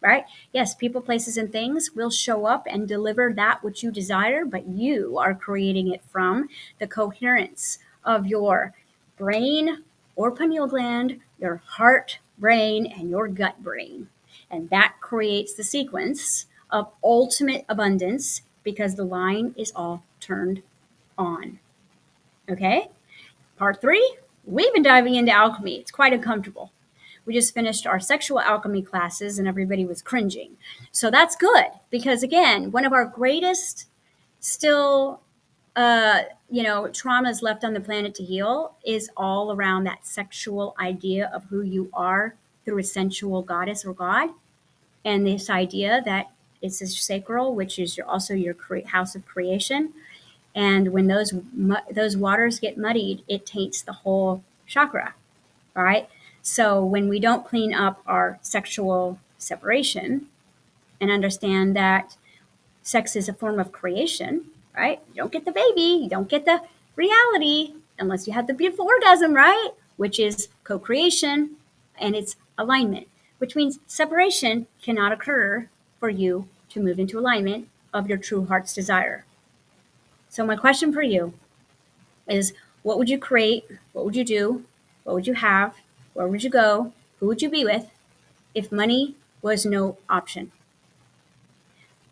Speaker 1: Right? Yes, people, places, and things will show up and deliver that which you desire, but you are creating it from the coherence of your brain or pineal gland, your heart brain, and your gut brain. And that creates the sequence of ultimate abundance because the line is all turned on. Okay? Part 3, we've been diving into alchemy. It's quite uncomfortable. We just finished our sexual alchemy classes and everybody was cringing. So that's good because, again, one of our greatest still, traumas left on the planet to heal is all around that sexual idea of who you are through a sensual goddess or god. And this idea that it's a sacral, which is also your house of creation. And when those waters get muddied, it taints the whole chakra, right? So when we don't clean up our sexual separation and understand that sex is a form of creation, right? You don't get the baby, you don't get the reality unless you have the beautiful orgasm, right? Which is co-creation and it's alignment, which means separation cannot occur for you to move into alignment of your true heart's desire. So my question for you is, what would you create? What would you do? What would you have? Where would you go? Who would you be with if money was no option?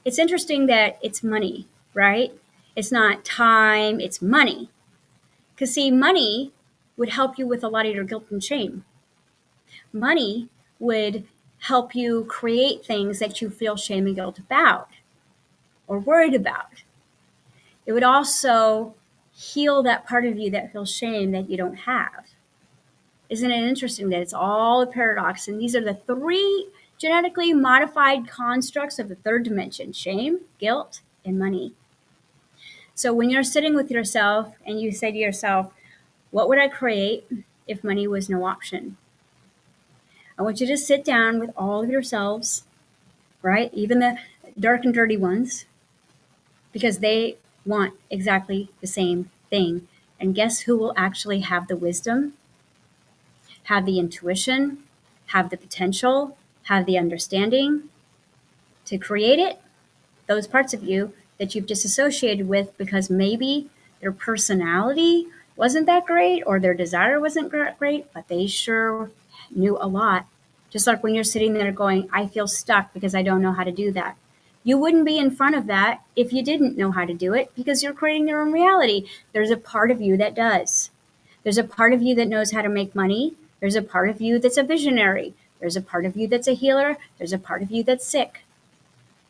Speaker 1: It's interesting that it's money, right? It's not time, it's money. Because see, money would help you with a lot of your guilt and shame. Money would help you create things that you feel shame and guilt about or worried about. It would also heal that part of you that feels shame that you don't have. Isn't it interesting that it's all a paradox? And these are the 3 genetically modified constructs of the 3rd dimension: shame, guilt, and money. So when you're sitting with yourself and you say to yourself, what would I create if money was no option? I want you to sit down with all of yourselves, right? Even the dark and dirty ones, because they want exactly the same thing. And guess who will actually have the wisdom, have the intuition, have the potential, have the understanding to create it? Those parts of you that you've disassociated with because maybe their personality wasn't that great or their desire wasn't great, but they sure knew a lot. Just like when you're sitting there going, I feel stuck because I don't know how to do that. You wouldn't be in front of that if you didn't know how to do it because you're creating your own reality. There's a part of you that does. There's a part of you that knows how to make money. There's a part of you that's a visionary. There's a part of you that's a healer. There's a part of you that's sick.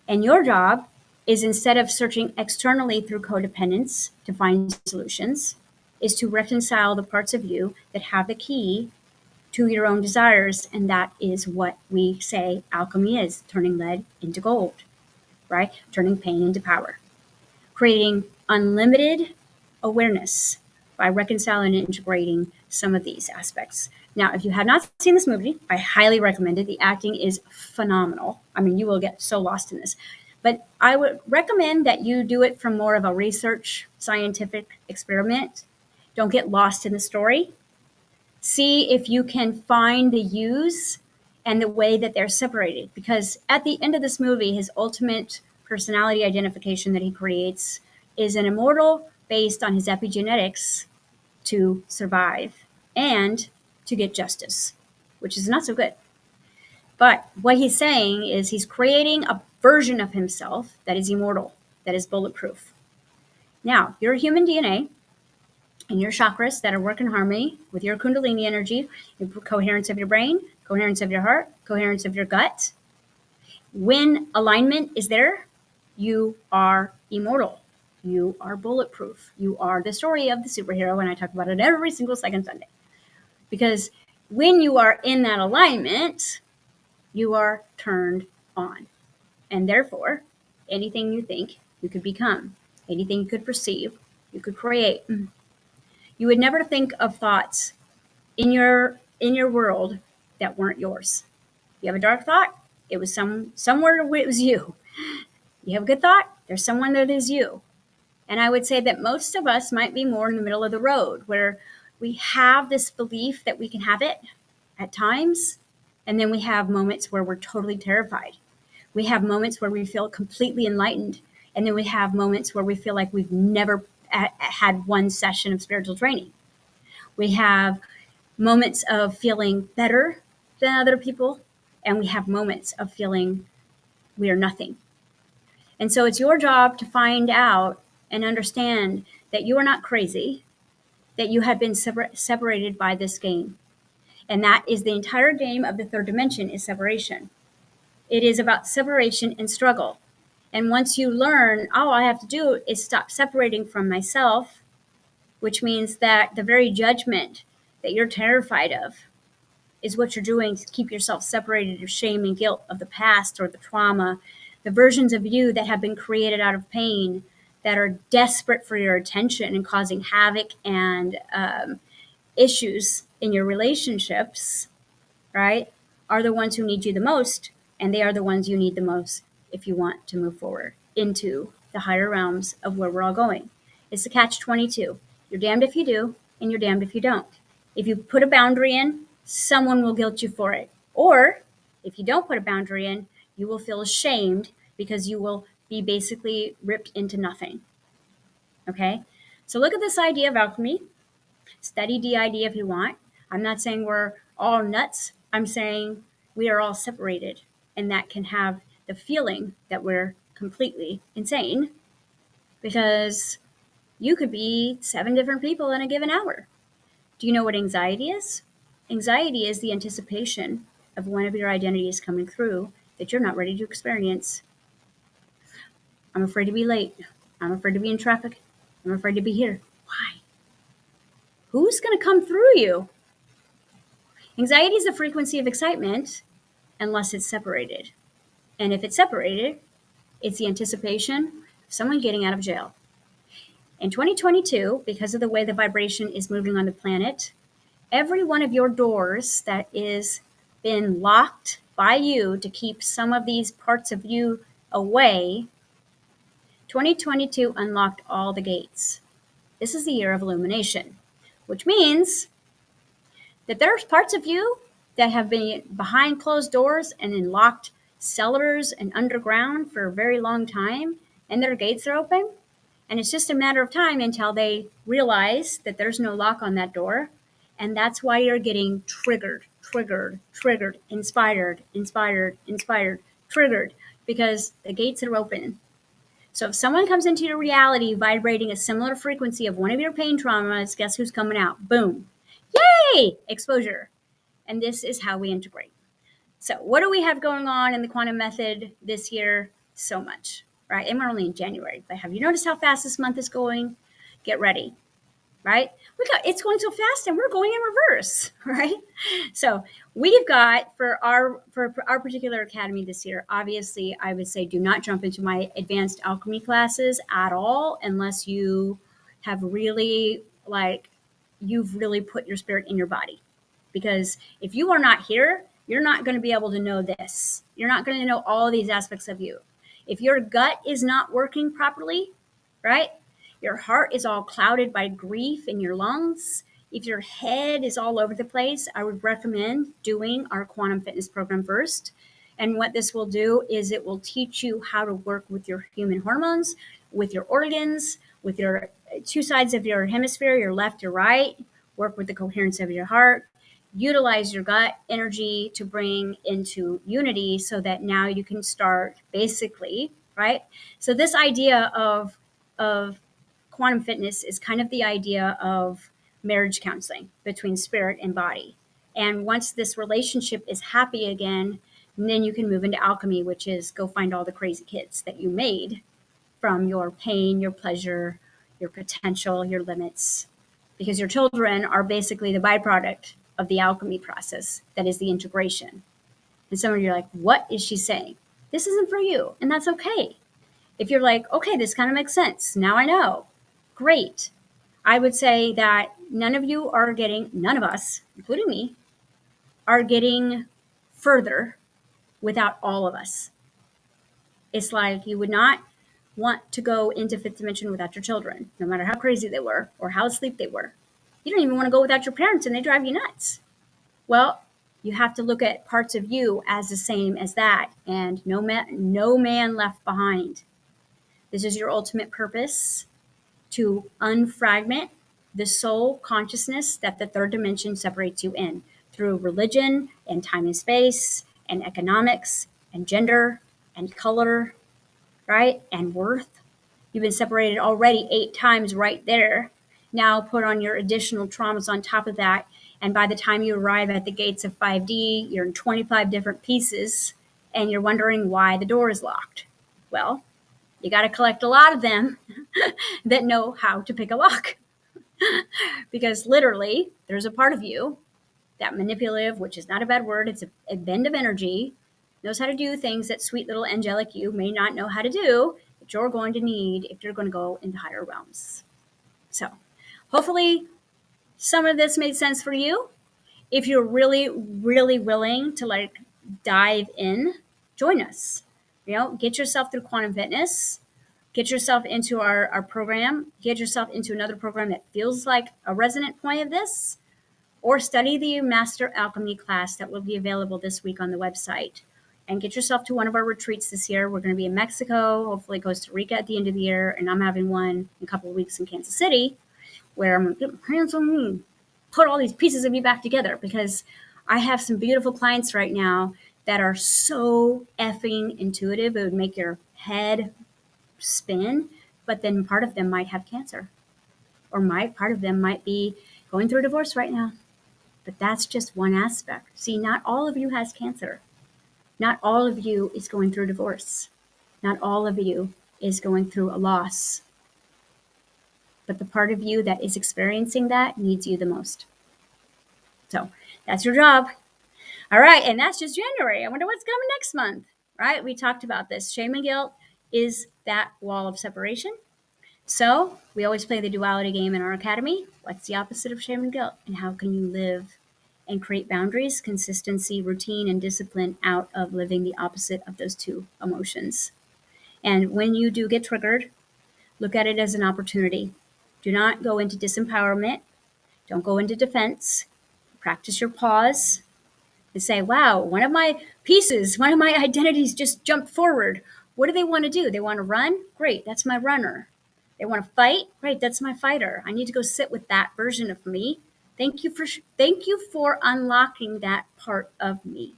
Speaker 1: And your job is, instead of searching externally through codependence to find solutions, is to reconcile the parts of you that have the key to your own desires. And that is what we say alchemy is: turning lead into gold, right? Turning pain into power, creating unlimited awareness by reconciling and integrating some of these aspects. Now, if you have not seen this movie, I highly recommend it. The acting is phenomenal. I mean, you will get so lost in this. But I would recommend that you do it from more of a research, scientific experiment. Don't get lost in the story. See if you can find the use and the way that they're separated. Because at the end of this movie, his ultimate personality identification that he creates is an immortal based on his epigenetics to survive and to get justice, which is not so good. But what he's saying is he's creating a version of himself that is immortal, that is bulletproof. Now, your human DNA and your chakras that are work in harmony with your kundalini energy, your coherence of your brain, coherence of your heart, coherence of your gut. When alignment is there, you are immortal. You are bulletproof. You are the story of the superhero, and I talk about it every single second Sunday. Because when you are in that alignment, you are turned on. And therefore, anything you think, you could become. Anything you could perceive, you could create. You would never think of thoughts in your world that weren't yours. You have a dark thought, it was somewhere it was you. You have a good thought, there's someone that is you. And I would say that most of us might be more in the middle of the road, where we have this belief that we can have it at times, and then we have moments where we're totally terrified. We have moments where we feel completely enlightened, and then we have moments where we feel like we've never had one session of spiritual training. We have moments of feeling better than other people, and we have moments of feeling we are nothing. And so it's your job to find out and understand that you are not crazy, that you have been separated by this game. And that is the entire game of the third dimension, is separation. It is about separation and struggle. And once you learn, all I have to do is stop separating from myself, which means that the very judgment that you're terrified of is what you're doing to keep yourself separated of shame and guilt of the past or the trauma, the versions of you that have been created out of pain, that are desperate for your attention and causing havoc and issues in your relationships, right, are the ones who need you the most. And they are the ones you need the most if you want to move forward into the higher realms of where we're all going. It's the catch-22. You're damned if you do, and you're damned if you don't. If you put a boundary in, someone will guilt you for it. Or if you don't put a boundary in, you will feel ashamed because you will be basically ripped into nothing. Okay? So look at this idea of alchemy. Study DID if you want. I'm not saying we're all nuts. I'm saying we are all separated, and that can have the feeling that we're completely insane, because you could be 7 different people in a given hour. Do you know what anxiety is? Anxiety is the anticipation of one of your identities coming through that you're not ready to experience. I'm afraid to be late. I'm afraid to be in traffic. I'm afraid to be here. Why? Who's going to come through you? Anxiety is the frequency of excitement unless it's separated. And if it's separated, it's the anticipation of someone getting out of jail. In 2022, because of the way the vibration is moving on the planet, every one of your doors that is been locked by you to keep some of these parts of you away, 2022 unlocked all the gates. This is the year of illumination, which means that there's parts of you that have been behind closed doors and in locked cellars and underground for a very long time, and their gates are open. And it's just a matter of time until they realize that there's no lock on that door. And that's why you're getting triggered, inspired, triggered, because the gates are open. So if someone comes into your reality vibrating a similar frequency of one of your pain traumas, guess who's coming out? Boom. Yay! Exposure. And this is how we integrate. So what do we have going on in the quantum method this year? So much. right? And we're only in January, but have you noticed how fast this month is going? Get ready, right? It's going so fast and we're going in reverse, right? So we've got for our particular academy this year, obviously I would say do not jump into my advanced alchemy classes at all unless you have really you've really put your spirit in your body. Because if you are not here, you're not going to be able to know this. You're not going to know all these aspects of you. If your gut is not working properly, right? Your heart is all clouded by grief in your lungs. If your head is all over the place, I would recommend doing our quantum fitness program first. And what this will do is it will teach you how to work with your human hormones, with your organs, with your two sides of your hemisphere, your left, your right, work with the coherence of your heart, utilize your gut energy to bring into unity so that now you can start basically, right? So this idea of quantum fitness is kind of the idea of marriage counseling between spirit and body. And once this relationship is happy again, then you can move into alchemy, which is go find all the crazy kids that you made from your pain, your pleasure, your potential, your limits, because your children are basically the byproduct of the alchemy process that is the integration. And some of you are like, what is she saying? This isn't for you, and that's okay. If you're like, okay, this kind of makes sense, now I know, great. I would say that none of us, including me, are getting further without all of us. It's like you would not want to go into fifth dimension without your children, no matter how crazy they were or how asleep they were. You don't even want to go without your parents and they drive you nuts. Well, you have to look at parts of you as the same as that, and no man left behind. This is your ultimate purpose, to unfragment the soul consciousness that the third dimension separates you in through religion and time and space and economics and gender and color, right? And worth. You've been separated already 8 times right there. Now put on your additional traumas on top of that. And by the time you arrive at the gates of 5D, you're in 25 different pieces and you're wondering why the door is locked. Well, you got to collect a lot of them that know how to pick a lock. Because literally, there's a part of you, that manipulative, which is not a bad word, it's a bend of energy, knows how to do things that sweet little angelic you may not know how to do, that you're going to need if you're going to go into higher realms. So hopefully some of this made sense for you. If you're really, really willing to dive in, join us. Get yourself through quantum fitness. Get yourself into our program. Get yourself into another program that feels like a resonant point of this, or study the Master Alchemy class that will be available this week on the website. And get yourself to one of our retreats this year. We're going to be in Mexico, hopefully Costa Rica at the end of the year, and I'm having one in a couple of weeks in Kansas City, where I'm going to get my hands on me, put all these pieces of me back together, because I have some beautiful clients right now that are so effing intuitive. It would make your head spin, but then part of them might have cancer, or part of them might be going through a divorce right now. But that's just one aspect. See, not all of you has cancer. Not all of you is going through divorce. Not all of you is going through a loss. But the part of you that is experiencing that needs you the most. So that's your job. All right, and that's just January. I wonder what's coming next month, right? We talked about this. Shame and guilt is that wall of separation. So we always play the duality game in our academy. What's the opposite of shame and guilt? And how can you live and create boundaries, consistency, routine, and discipline out of living the opposite of those two emotions? And when you do get triggered, look at it as an opportunity. Do not go into disempowerment. Don't go into defense. Practice your pause and say, wow, one of my identities just jumped forward. What do they want to do? They want to run? Great, that's my runner. They want to fight? Great, that's my fighter. I need to go sit with that version of me. Thank you for unlocking that part of me.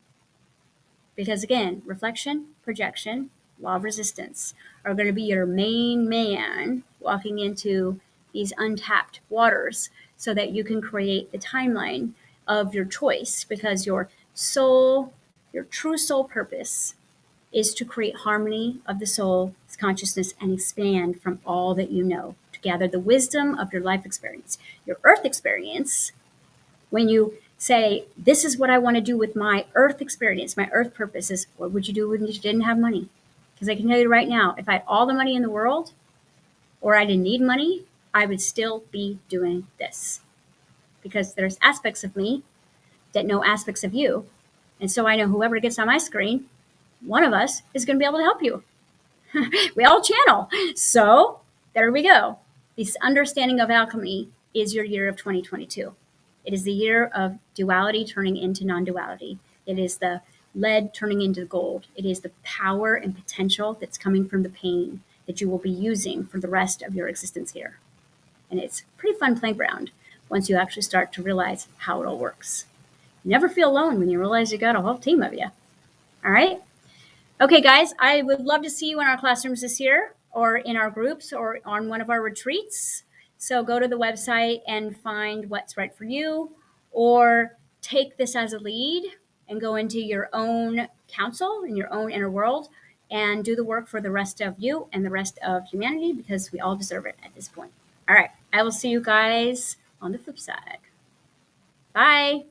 Speaker 1: Because again, reflection, projection, law of resistance are going to be your main man walking into these untapped waters so that you can create the timeline of your choice, because your soul, your true soul purpose is to create harmony of the soul, consciousness, and expand from all that you know to gather the wisdom of your life experience. Your earth experience, when you say, this is what I want to do with my earth experience, my earth purpose, is what would you do when you didn't have money? Because I can tell you right now, if I had all the money in the world, or I didn't need money, I would still be doing this. Because there's aspects of me that know aspects of you. And so I know whoever gets on my screen, one of us is going to be able to help you. We all channel. So there we go. This understanding of alchemy is your year of 2022. It is the year of duality turning into non-duality. It is the lead turning into gold. It is the power and potential that's coming from the pain that you will be using for the rest of your existence here. And it's a pretty fun playground once you actually start to realize how it all works. You never feel alone when you realize you got a whole team of you. All right? Okay, guys, I would love to see you in our classrooms this year, or in our groups, or on one of our retreats. So go to the website and find what's right for you, or take this as a lead and go into your own council in your own inner world and do the work for the rest of you and the rest of humanity, because we all deserve it at this point. All right, I will see you guys on the flip side. Bye.